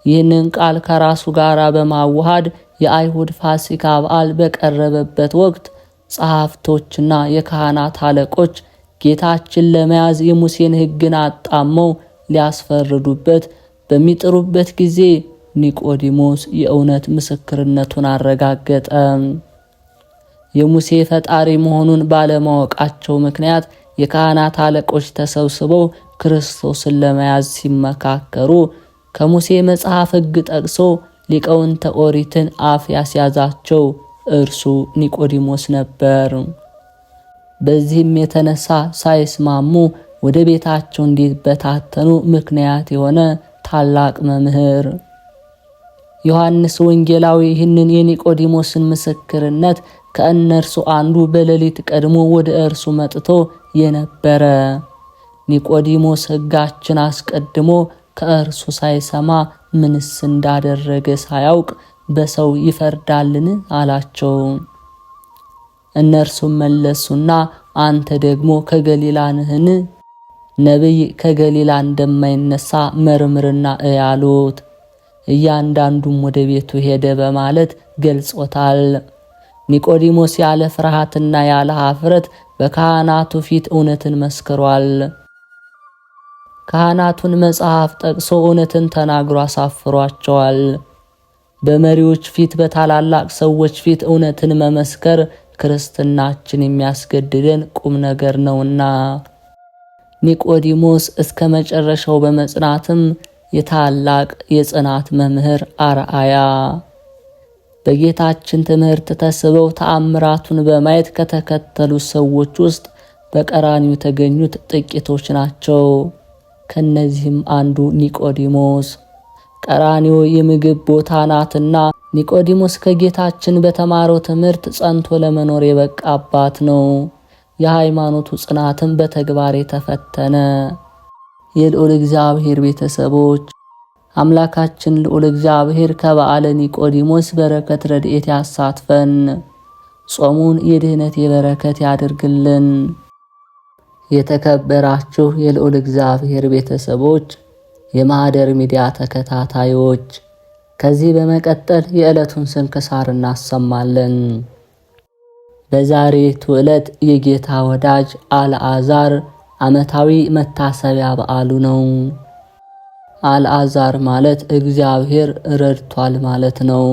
ይህንን ቃል ከራሱ ጋር በማዋሃድ የአይሁድ ፋሲካ በዓል በቀረበበት ወቅት ጸሐፍቶችና የካህናት አለቆች ጌታችን ለመያዝ የሙሴን ሕግን አጣመው ሊያስፈርዱበት በሚጥሩበት ጊዜ ኒቆዲሞስ የእውነት ምስክርነቱን አረጋገጠ። የሙሴ ፈጣሪ መሆኑን ባለማወቃቸው ምክንያት የካህናት አለቆች ተሰብስበው ክርስቶስን ለመያዝ ሲመካከሩ ከሙሴ መጽሐፍ ሕግ ጠቅሶ ሊቃውንተ ኦሪትን አፍ ያስያዛቸው እርሱ ኒቆዲሞስ ነበር። በዚህም የተነሳ ሳይስማሙ ወደ ቤታቸው እንዲበታተኑ ምክንያት የሆነ ታላቅ መምህር ዮሐንስ ወንጌላዊ ይህንን የኒቆዲሞስን ምስክርነት ከእነርሱ አንዱ በሌሊት ቀድሞ ወደ እርሱ መጥቶ የነበረ ኒቆዲሞስ ሕጋችን አስቀድሞ ከእርሱ ሳይሰማ ምንስ እንዳደረገ ሳያውቅ በሰው ይፈርዳልን አላቸው። እነርሱም መለሱና አንተ ደግሞ ከገሊላ ነህን? ነቢይ ከገሊላ እንደማይነሳ መርምርና እያሉት እያንዳንዱም ወደ ቤቱ ሄደ በማለት ገልጾታል። ኒቆዲሞስ ያለ ፍርሃትና ያለ ኀፍረት በካህናቱ ፊት እውነትን መስክሯል። ካህናቱን መጽሐፍ ጠቅሶ እውነትን ተናግሮ አሳፍሯቸዋል። በመሪዎች ፊት በታላላቅ ሰዎች ፊት እውነትን መመስከር ክርስትናችን የሚያስገድደን ቁም ነገር ነውና ኒቆዲሞስ እስከ መጨረሻው በመጽናትም የታላቅ የጽናት መምህር አርአያ በጌታችን ትምህርት ተስበው ተአምራቱን በማየት ከተከተሉ ሰዎች ውስጥ በቀራንዮ የተገኙት ጥቂቶች ናቸው። ከነዚህም አንዱ ኒቆዲሞስ ቀራንዮ የምግብ ቦታ ናትና ኒቆዲሞስ ከጌታችን በተማረው ትምህርት ጸንቶ ለመኖር የበቃ አባት ነው። የሃይማኖቱ ጽናትም በተግባር የተፈተነ የልዑል እግዚአብሔር ቤተሰቦች አምላካችን ልዑል እግዚአብሔር ከበዓለ ኒቆዲሞስ በረከት ረድኤት ያሳትፈን። ጾሙን የድህነት የበረከት ያድርግልን። የተከበራችሁ የልዑል እግዚአብሔር ቤተሰቦች የማህደር ሚዲያ ተከታታዮች ከዚህ በመቀጠል የዕለቱን ስንክሳር እናሰማለን። በዛሬቱ ዕለት የጌታ ወዳጅ አልዓዛር ዓመታዊ መታሰቢያ በዓሉ ነው። አልዓዛር ማለት እግዚአብሔር ረድቷል ማለት ነው።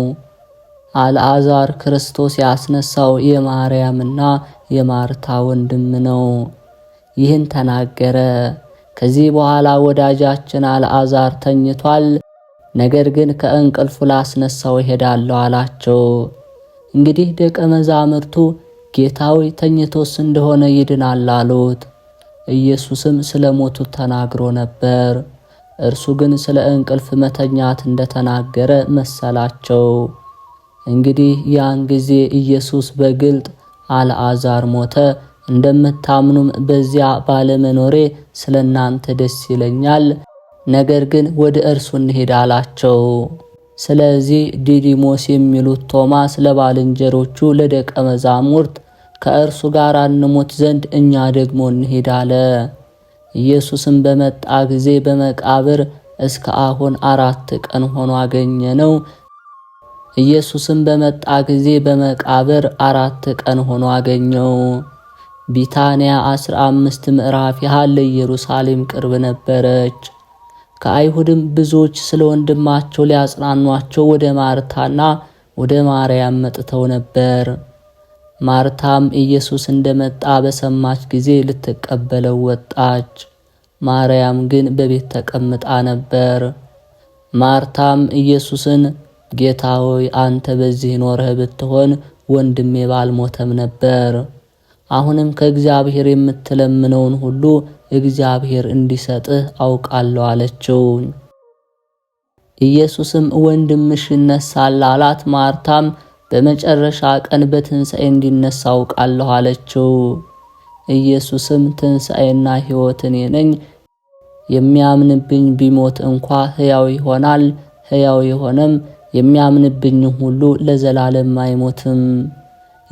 አልዓዛር ክርስቶስ ያስነሳው የማርያምና የማርታ ወንድም ነው። ይህን ተናገረ። ከዚህ በኋላ ወዳጃችን አልዓዛር ተኝቷል፣ ነገር ግን ከእንቅልፉ ላስነሳው እሄዳለሁ አላቸው። እንግዲህ ደቀ መዛሙርቱ ጌታዊ ተኝቶስ እንደሆነ ይድናል አሉት። ኢየሱስም ስለ ሞቱ ተናግሮ ነበር። እርሱ ግን ስለ እንቅልፍ መተኛት እንደተናገረ መሰላቸው። እንግዲህ ያን ጊዜ ኢየሱስ በግልጥ አልዓዛር ሞተ፣ እንደምታምኑም በዚያ ባለመኖሬ ስለናንተ ደስ ይለኛል፣ ነገር ግን ወደ እርሱ እንሄድ አላቸው። ስለዚህ ዲዲሞስ የሚሉት ቶማስ ለባልንጀሮቹ ለደቀ መዛሙርት ከእርሱ ጋር እንሞት ዘንድ እኛ ደግሞ እንሄድ አለ። ኢየሱስም በመጣ ጊዜ በመቃብር እስከ አሁን 4 ቀን ሆኖ አገኘነው። ኢየሱስም በመጣ ጊዜ በመቃብር 4 ቀን ሆኖ አገኘው። ቢታንያ 15 ምዕራፍ ያህል ለኢየሩሳሌም ቅርብ ነበረች። ከአይሁድም ብዙዎች ስለ ወንድማቸው ሊያጽናኗቸው ወደ ማርታና ወደ ማርያም መጥተው ነበር። ማርታም ኢየሱስ እንደመጣ በሰማች ጊዜ ልትቀበለው ወጣች። ማርያም ግን በቤት ተቀምጣ ነበር። ማርታም ኢየሱስን ጌታ ሆይ አንተ በዚህ ኖረህ ብትሆን ወንድሜ ባልሞተም ነበር። አሁንም ከእግዚአብሔር የምትለምነውን ሁሉ እግዚአብሔር እንዲሰጥህ አውቃለሁ አለችው። ኢየሱስም ወንድምሽ ይነሳል አላት። ማርታም በመጨረሻ ቀን በትንሣኤ እንዲነሳ አውቃለሁ አለችው። ኢየሱስም ትንሣኤና ሕይወት እኔ ነኝ፣ የሚያምንብኝ ቢሞት እንኳ ሕያው ይሆናል፣ ሕያው የሆነም የሚያምንብኝ ሁሉ ለዘላለም አይሞትም።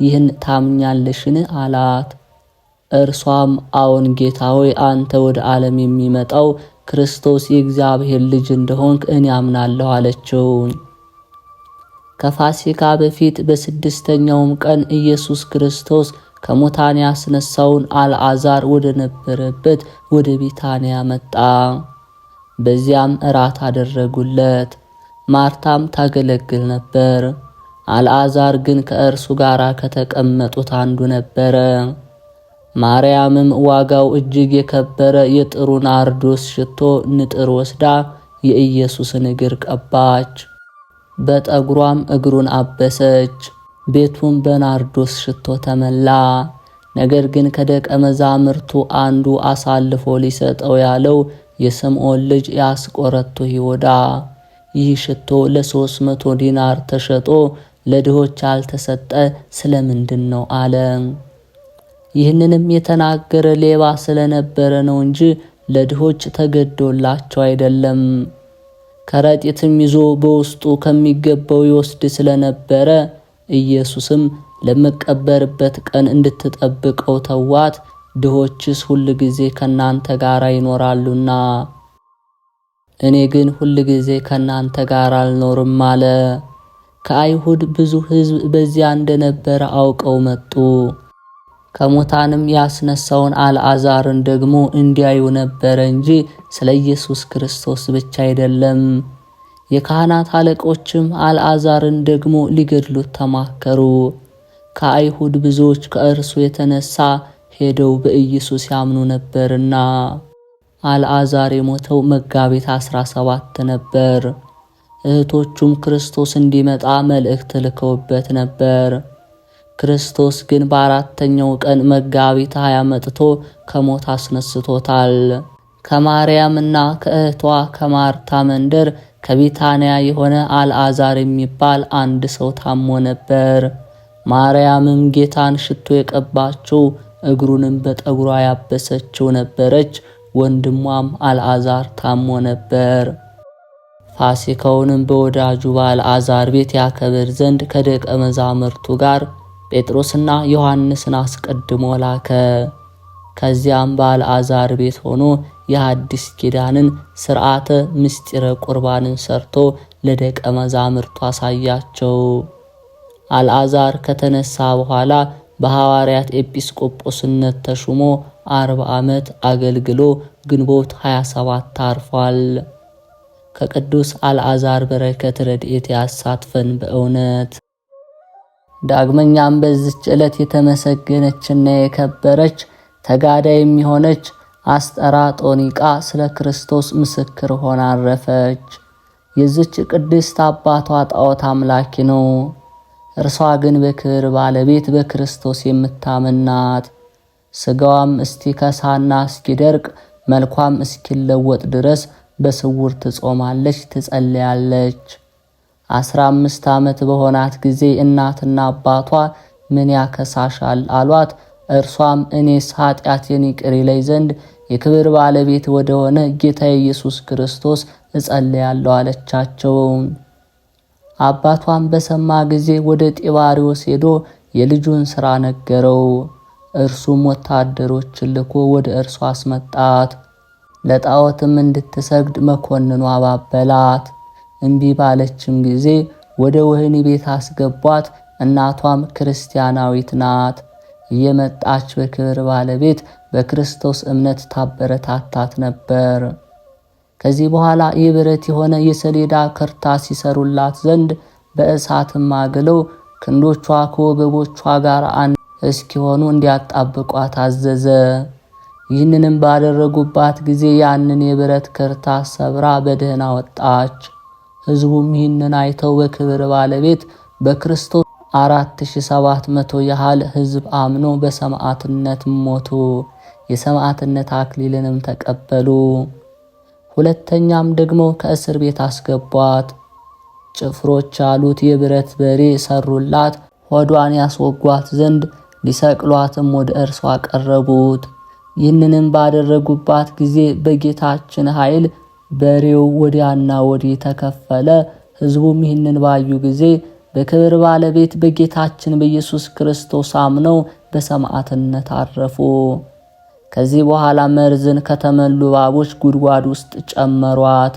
ይህን ታምኛለሽን አላት። እርሷም አዎን ጌታ ሆይ አንተ ወደ ዓለም የሚመጣው ክርስቶስ የእግዚአብሔር ልጅ እንደሆንክ እኔ አምናለሁ አለችው። ከፋሲካ በፊት በ6ኛውም ቀን ኢየሱስ ክርስቶስ ከሙታን ያስነሳውን አልዓዛር ወደ ነበረበት ወደ ቢታንያ መጣ። በዚያም እራት አደረጉለት። ማርታም ታገለግል ነበር። አልዓዛር ግን ከእርሱ ጋር ከተቀመጡት አንዱ ነበረ። ማርያምም ዋጋው እጅግ የከበረ የጥሩ ናርዶስ ሽቶ ንጥር ወስዳ የኢየሱስን እግር ቀባች። በጠጉሯም እግሩን አበሰች። ቤቱም በናርዶስ ሽቶ ተመላ። ነገር ግን ከደቀ መዛሙርቱ አንዱ አሳልፎ ሊሰጠው ያለው የስምዖን ልጅ የአስቆሮቱ ይሁዳ ይህ ሽቶ ለ300 ዲናር ተሸጦ ለድሆች ያልተሰጠ ስለምንድን ነው አለ። ይህንንም የተናገረ ሌባ ስለነበረ ነው እንጂ ለድሆች ተገዶላቸው አይደለም። ከረጢትም ይዞ በውስጡ ከሚገባው ይወስድ ስለነበረ ኢየሱስም ለመቀበርበት ቀን እንድትጠብቀው ተዋት፣ ድሆችስ ሁል ጊዜ ከናንተ ጋር ይኖራሉና እኔ ግን ሁል ጊዜ ከናንተ ጋር አልኖርም አለ። ከአይሁድ ብዙ ሕዝብ በዚያ እንደነበረ አውቀው መጡ። ከሙታንም ያስነሳውን አልዓዛርን ደግሞ እንዲያዩ ነበረ እንጂ ስለ ኢየሱስ ክርስቶስ ብቻ አይደለም። የካህናት አለቆችም አልዓዛርን ደግሞ ሊገድሉት ተማከሩ። ከአይሁድ ብዙዎች ከእርሱ የተነሳ ሄደው በኢየሱስ ያምኑ ነበርና። አልዓዛር የሞተው መጋቢት 17 ነበር። እህቶቹም ክርስቶስ እንዲመጣ መልእክት ልከውበት ነበር። ክርስቶስ ግን በ4ኛው ቀን መጋቢት 20 መጥቶ ከሞት አስነስቶታል። ከማርያምና ከእህቷ ከማርታ መንደር ከቢታንያ የሆነ አልዓዛር የሚባል አንድ ሰው ታሞ ነበር። ማርያምም ጌታን ሽቶ የቀባችው እግሩንም በጠጉሯ ያበሰችው ነበረች። ወንድሟም አልዓዛር ታሞ ነበር። ፋሲካውንም በወዳጁ በአልዓዛር ቤት ያከብር ዘንድ ከደቀ መዛሙርቱ ጋር ጴጥሮስና ዮሐንስን አስቀድሞ ላከ። ከዚያም በአልዓዛር ቤት ሆኖ የሐዲስ ኪዳንን ሥርዓተ ምስጢረ ቁርባንን ሰርቶ ለደቀ መዛሙርቱ አሳያቸው። አልዓዛር ከተነሳ በኋላ በሐዋርያት ኤጲስቆጶስነት ተሹሞ 40 ዓመት አገልግሎ ግንቦት 27 አርፏል። ከቅዱስ አልዓዛር በረከት ረድኤት ያሳትፈን በእውነት። ዳግመኛም በዚች ዕለት የተመሰገነችና የከበረች ተጋዳይ የሚሆነች አስጠራጦኒቃ ስለ ክርስቶስ ምስክር ሆና አረፈች። የዚች ቅድስት አባቷ ጣዖት አምላኪ ነው። እርሷ ግን በክብር ባለቤት በክርስቶስ የምታምን ናት። ሥጋዋም እስኪከሳና እስኪደርቅ መልኳም እስኪለወጥ ድረስ በስውር ትጾማለች፣ ትጸልያለች። 15 ዓመት በሆናት ጊዜ እናትና አባቷ ምን ያከሳሻል አሏት። እርሷም እኔስ ኃጢአቴን ይቅር ይለኝ ዘንድ የክብር ባለቤት ወደሆነ ጌታ ኢየሱስ ክርስቶስ እጸልያለሁ አለቻቸው። አባቷም በሰማ ጊዜ ወደ ጢባሪዎስ ሄዶ የልጁን ሥራ ነገረው። እርሱም ወታደሮችን ልኮ ወደ እርሷ አስመጣት። ለጣዖትም እንድትሰግድ መኮንኑ አባበላት። እምቢ ባለችም ጊዜ ወደ ወህኒ ቤት አስገቧት። እናቷም ክርስቲያናዊት ናት። እየመጣች በክብር ባለቤት በክርስቶስ እምነት ታበረታታት ነበር። ከዚህ በኋላ የብረት የሆነ የሰሌዳ ክርታስ ይሰሩላት ዘንድ በእሳትም አግለው ክንዶቿ ከወገቦቿ ጋር አንድ እስኪሆኑ እንዲያጣብቋት አዘዘ። ይህንንም ባደረጉባት ጊዜ ያንን የብረት ክርታስ ሰብራ በደህና ወጣች። ሕዝቡም ይህንን አይተው በክብር ባለቤት በክርስቶስ 4700 ያህል ሕዝብ አምኖ በሰማዕትነት ሞቱ። የሰማዕትነት አክሊልንም ተቀበሉ። ሁለተኛም ደግሞ ከእስር ቤት አስገቧት። ጭፍሮች ያሉት የብረት በሬ ሰሩላት። ሆዷን ያስወጓት ዘንድ ሊሰቅሏትም ወደ እርሷ ቀረቡት። ይህንንም ባደረጉባት ጊዜ በጌታችን ኃይል በሬው ወዲያና ወዲህ ተከፈለ። ሕዝቡም ይህንን ባዩ ጊዜ በክብር ባለቤት በጌታችን በኢየሱስ ክርስቶስ አምነው በሰማዕትነት አረፉ። ከዚህ በኋላ መርዝን ከተመሉ እባቦች ጉድጓድ ውስጥ ጨመሯት።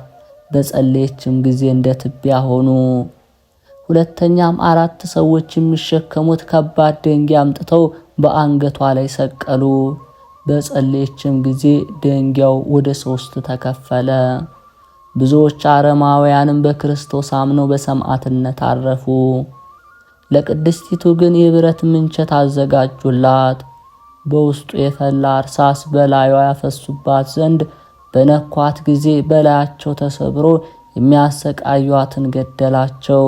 በጸለየችም ጊዜ እንደ ትቢያ ሆኑ። ሁለተኛም 4 ሰዎች የሚሸከሙት ከባድ ድንጋይ አምጥተው በአንገቷ ላይ ሰቀሉ። በጸለየችም ጊዜ ድንጋዩ ወደ 3 ተከፈለ። ብዙዎች አረማውያንም በክርስቶስ አምነው በሰማዕትነት አረፉ። ለቅድስቲቱ ግን የብረት ምንቸት አዘጋጁላት። በውስጡ የፈላ እርሳስ በላዩዋ ያፈሱባት ዘንድ በነኳት ጊዜ በላያቸው ተሰብሮ የሚያሰቃዩአትን ገደላቸው።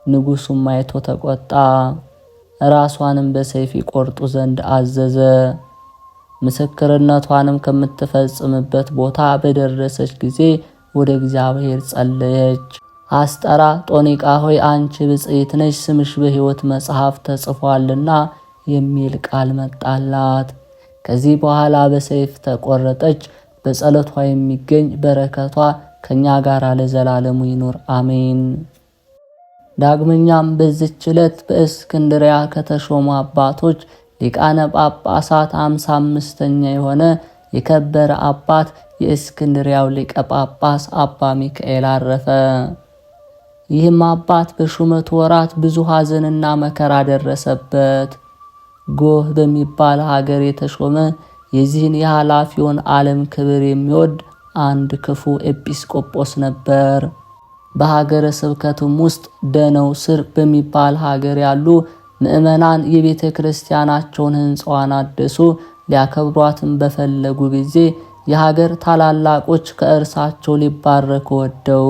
ንጉሡም አይቶ ተቆጣ። ራሷንም በሰይፍ ይቆርጡ ዘንድ አዘዘ። ምስክርነቷንም ከምትፈጽምበት ቦታ በደረሰች ጊዜ ወደ እግዚአብሔር ጸለየች። አስጠራ ጦኒቃ ሆይ አንቺ ብጽዕት ነሽ፣ ስምሽ በሕይወት መጽሐፍ ተጽፏልና የሚል ቃል መጣላት። ከዚህ በኋላ በሰይፍ ተቆረጠች። በጸሎቷ የሚገኝ በረከቷ ከኛ ጋር ለዘላለሙ ይኑር አሜን። ዳግመኛም በዚች ዕለት በእስክንድሪያ ከተሾሙ አባቶች ሊቃነ ጳጳሳት 55ኛ የሆነ የከበረ አባት የእስክንድሪያው ሊቀ ጳጳስ አባ ሚካኤል አረፈ። ይህም አባት በሹመቱ ወራት ብዙ ሐዘንና መከራ ደረሰበት። ጎህ በሚባል ሀገር የተሾመ የዚህን የኃላፊውን ዓለም ክብር የሚወድ አንድ ክፉ ኤጲስቆጶስ ነበር። በሀገረ ስብከቱም ውስጥ ደነው ስር በሚባል ሀገር ያሉ ምእመናን የቤተ ክርስቲያናቸውን ሕንፃዋን አደሱ። ሊያከብሯትም በፈለጉ ጊዜ የሀገር ታላላቆች ከእርሳቸው ሊባረኩ ወደው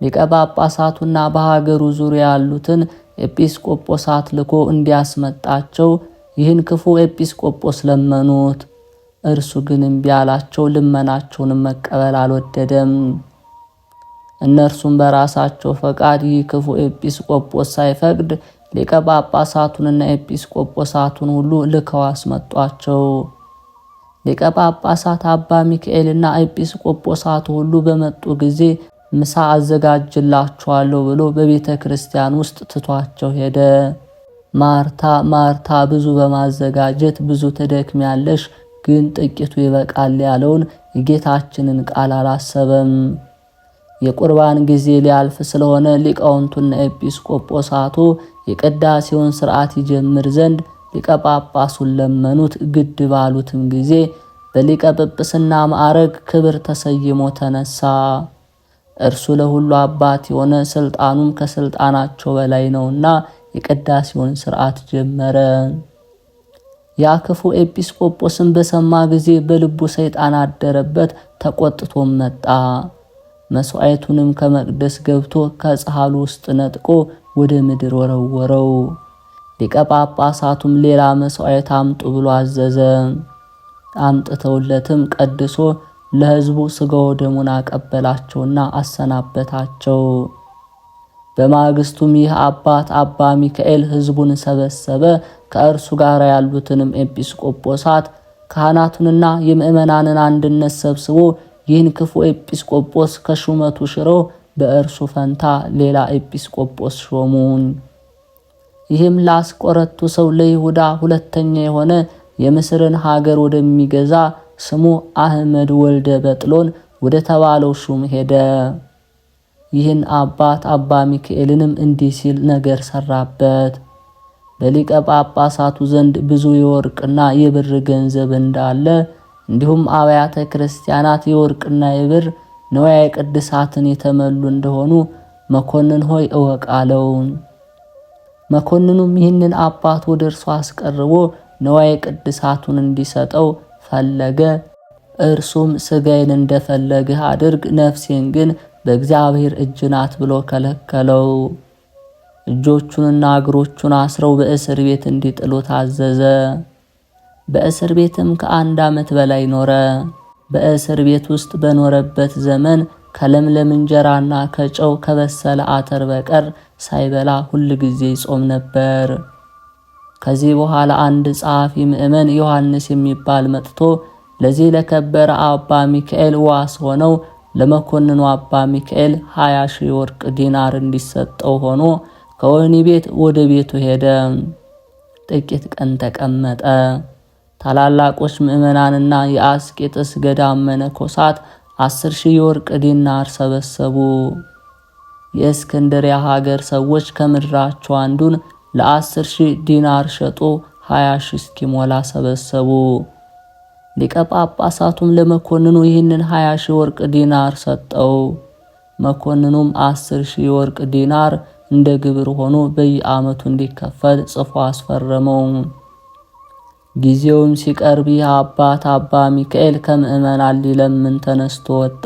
ሊቀ ጳጳሳቱና በሀገሩ ዙሪያ ያሉትን ኤጲስቆጶሳት ልኮ እንዲያስመጣቸው ይህን ክፉ ኤጲስቆጶስ ለመኑት። እርሱ ግን እምቢ አላቸው። ልመናቸውንም መቀበል አልወደደም። እነርሱም በራሳቸው ፈቃድ ይህ ክፉ ኤጲስቆጶስ ሳይፈቅድ ሊቀ ጳጳሳቱንና ኤጲስቆጶሳቱን ሁሉ ልከው አስመጧቸው። ሊቀ ጳጳሳት አባ ሚካኤልና ኤጲስቆጶሳቱ ሁሉ በመጡ ጊዜ ምሳ አዘጋጅላችኋለሁ ብሎ በቤተ ክርስቲያን ውስጥ ትቷቸው ሄደ። ማርታ ማርታ ብዙ በማዘጋጀት ብዙ ትደክሚያለሽ፣ ግን ጥቂቱ ይበቃል ያለውን የጌታችንን ቃል አላሰበም። የቁርባን ጊዜ ሊያልፍ ስለሆነ ሊቃውንቱና ኤጲስቆጶሳቱ የቅዳሴውን ሥርዓት ይጀምር ዘንድ ሊቀ ጳጳሱን ለመኑት። ግድ ባሉትም ጊዜ በሊቀ ጵጵስና ማዕረግ ክብር ተሰይሞ ተነሳ። እርሱ ለሁሉ አባት የሆነ ስልጣኑም ከስልጣናቸው በላይ ነውና የቅዳሴውን ሥርዓት ጀመረ። ያ ክፉ ኤጲስቆጶስም በሰማ ጊዜ በልቡ ሰይጣን አደረበት። ተቆጥቶም መጣ። መስዋዕቱንም ከመቅደስ ገብቶ ከጽሐሉ ውስጥ ነጥቆ ወደ ምድር ወረወረው። ሊቀ ጳጳሳቱም ሌላ መስዋዕት አምጡ ብሎ አዘዘ። አምጥተውለትም ቀድሶ ለሕዝቡ ሥጋው ደሙን አቀበላቸውና አሰናበታቸው። በማግስቱም ይህ አባት አባ ሚካኤል ሕዝቡን ሰበሰበ። ከእርሱ ጋር ያሉትንም ኤጲስቆጶሳት ካህናቱንና የምእመናንን አንድነት ሰብስቦ ይህን ክፉ ኤጲስቆጶስ ከሹመቱ ሽረው በእርሱ ፈንታ ሌላ ኤጲስቆጶስ ሾሙን። ይህም ላስቆረቱ ሰው ለይሁዳ ሁለተኛ የሆነ የምስርን ሀገር ወደሚገዛ ስሙ አህመድ ወልደ በጥሎን ወደ ተባለው ሹም ሄደ። ይህን አባት አባ ሚካኤልንም እንዲህ ሲል ነገር ሰራበት። በሊቀ ጳጳሳቱ ዘንድ ብዙ የወርቅና የብር ገንዘብ እንዳለ እንዲሁም አብያተ ክርስቲያናት የወርቅና የብር ንዋየ ቅድሳትን የተመሉ እንደሆኑ መኮንን ሆይ እወቅ አለው። መኮንኑም ይህንን አባት ወደ እርሱ አስቀርቦ ንዋየ ቅድሳቱን እንዲሰጠው ፈለገ። እርሱም ሥጋዬን እንደፈለግህ አድርግ፣ ነፍሴን ግን በእግዚአብሔር እጅ ናት ብሎ ከለከለው። እጆቹንና እግሮቹን አስረው በእስር ቤት እንዲጥሉ ታዘዘ። በእስር ቤትም ከ1 ዓመት በላይ ኖረ። በእስር ቤት ውስጥ በኖረበት ዘመን ከለምለም እንጀራና ከጨው ከበሰለ አተር በቀር ሳይበላ ሁል ጊዜ ይጾም ነበር። ከዚህ በኋላ አንድ ጸሐፊ ምእመን ዮሐንስ የሚባል መጥቶ ለዚህ ለከበረ አባ ሚካኤል ዋስ ሆነው ለመኮንኑ አባ ሚካኤል 20,000 ወርቅ ዲናር እንዲሰጠው ሆኖ ከወህኒ ቤት ወደ ቤቱ ሄደ። ጥቂት ቀን ተቀመጠ። ታላላቆች ምእመናንና የአስቄጥስ ገዳም መነኮሳት 10,000 የወርቅ ዲናር ሰበሰቡ። የእስክንድርያ ሀገር ሰዎች ከምድራቸው አንዱን ለ10,000 ዲናር ሸጦ 20,000 እስኪሞላ ሰበሰቡ። ሊቀ ጳጳሳቱም ለመኮንኑ ይህንን 20,000 ወርቅ ዲናር ሰጠው። መኮንኑም 10,000 የወርቅ ዲናር እንደ ግብር ሆኖ በየዓመቱ እንዲከፈል ጽፎ አስፈረመው። ጊዜውም ሲቀርብ ይህ አባት አባ ሚካኤል ከምእመናን ሊለምን ተነስቶ ወጣ።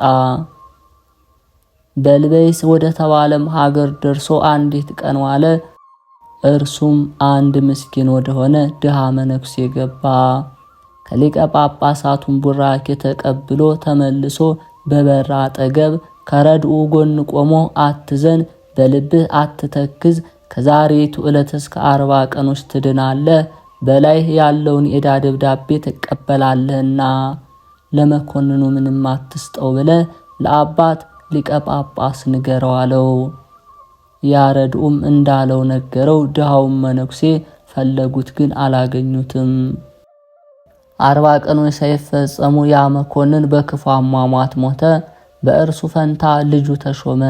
በልበይስ ወደ ተባለም ሀገር ደርሶ አንዲት ቀን ዋለ። እርሱም አንድ ምስኪን ወደሆነ ድሃ መነኩሴ ገባ። ከሊቀ ጳጳሳቱም ቡራኬ ተቀብሎ ተመልሶ በበር አጠገብ ከረድኡ ጎን ቆሞ አትዘን፣ በልብህ አትተክዝ፣ ከዛሬቱ ዕለት እስከ 40 ቀኖች ትድናለህ፣ በላይ ያለውን የዕዳ ደብዳቤ ትቀበላለህና ለመኮንኑ ምንም አትስጠው ብለህ ለአባት ሊቀ ጳጳስ ንገረው አለው። ያረድኡም እንዳለው ነገረው። ድሃውም መነኩሴ ፈለጉት፣ ግን አላገኙትም። 40 ቀኖች ሳይፈጸሙ ያ መኮንን በክፉ አሟሟት ሞተ። በእርሱ ፈንታ ልጁ ተሾመ።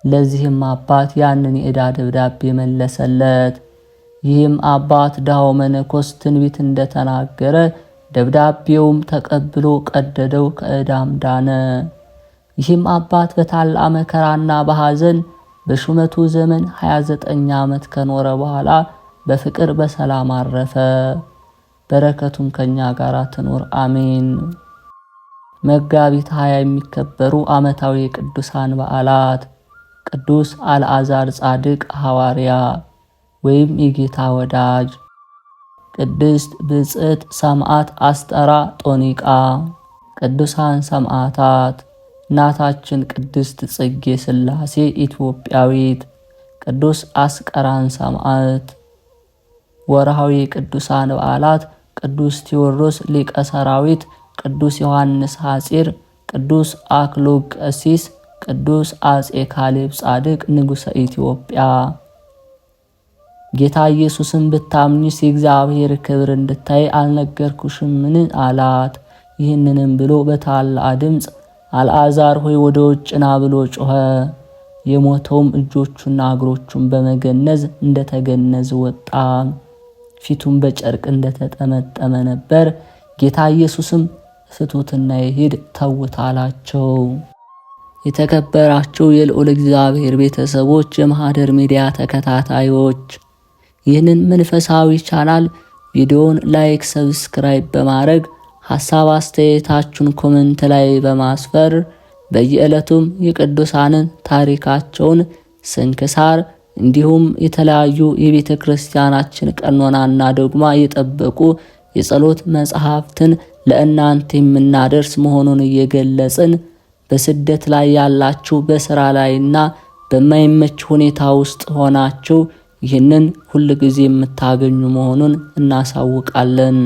ለዚህም አባት ያንን የዕዳ ደብዳቤ መለሰለት። ይህም አባት ድሃው መነኮስ ትንቢት እንደተናገረ ደብዳቤውም ተቀብሎ ቀደደው፣ ከዕዳም ዳነ። ይህም አባት በታላቅ መከራና በሐዘን በሹመቱ ዘመን 29 ዓመት ከኖረ በኋላ በፍቅር በሰላም አረፈ። በረከቱም ከኛ ጋር ትኖር አሜን። መጋቢት 20 የሚከበሩ ዓመታዊ ቅዱሳን በዓላት፦ ቅዱስ አልዓዛር ጻድቅ ሐዋርያ ወይም የጌታ ወዳጅ፣ ቅድስት ብጽዕት ሰማዕት አስጠራ ጦኒቃ። ቅዱሳን ሰማዕታት፦ እናታችን ቅድስት ጽጌ ሥላሴ ኢትዮጵያዊት፣ ቅዱስ አስቀራን ሰማዕት። ወርሃዊ ቅዱሳን በዓላት፦ ቅዱስ ቴዎድሮስ ሊቀ ሰራዊት፣ ቅዱስ ዮሐንስ ሐጺር፣ ቅዱስ አክሎግ ቀሲስ፣ ቅዱስ አጼ ካሌብ ጻድቅ ንጉሠ ኢትዮጵያ። ጌታ ኢየሱስን ብታምኚስ የእግዚአብሔር ክብር እንድታይ አልነገርኩሽምን አላት። ይህንንም ብሎ በታላቅ ድምፅ አልዓዛር ሆይ ወደ ውጭ ና ብሎ ጮኸ። የሞተውም እጆቹና እግሮቹን በመገነዝ እንደተገነዘ ወጣ። ፊቱን በጨርቅ እንደተጠመጠመ ነበር። ጌታ ኢየሱስም ፍቱትና ይሂድ ተውት አላቸው። የተከበራችሁ የልዑል እግዚአብሔር ቤተሰቦች፣ የማህደር ሚዲያ ተከታታዮች፣ ይህንን መንፈሳዊ ቻናል ቪዲዮውን ላይክ፣ ሰብስክራይብ በማድረግ ሐሳብ አስተያየታችሁን ኮሜንት ላይ በማስፈር በየዕለቱም የቅዱሳንን ታሪካቸውን፣ ስንክሳር እንዲሁም የተለያዩ የቤተ ክርስቲያናችን ቀኖናና ዶግማ የጠበቁ የጸሎት መጽሐፍትን ለእናንተ የምናደርስ መሆኑን እየገለጽን በስደት ላይ ያላችሁ በስራ ላይና በማይመች ሁኔታ ውስጥ ሆናችሁ ይህንን ሁሉ ጊዜ የምታገኙ መሆኑን እናሳውቃለን።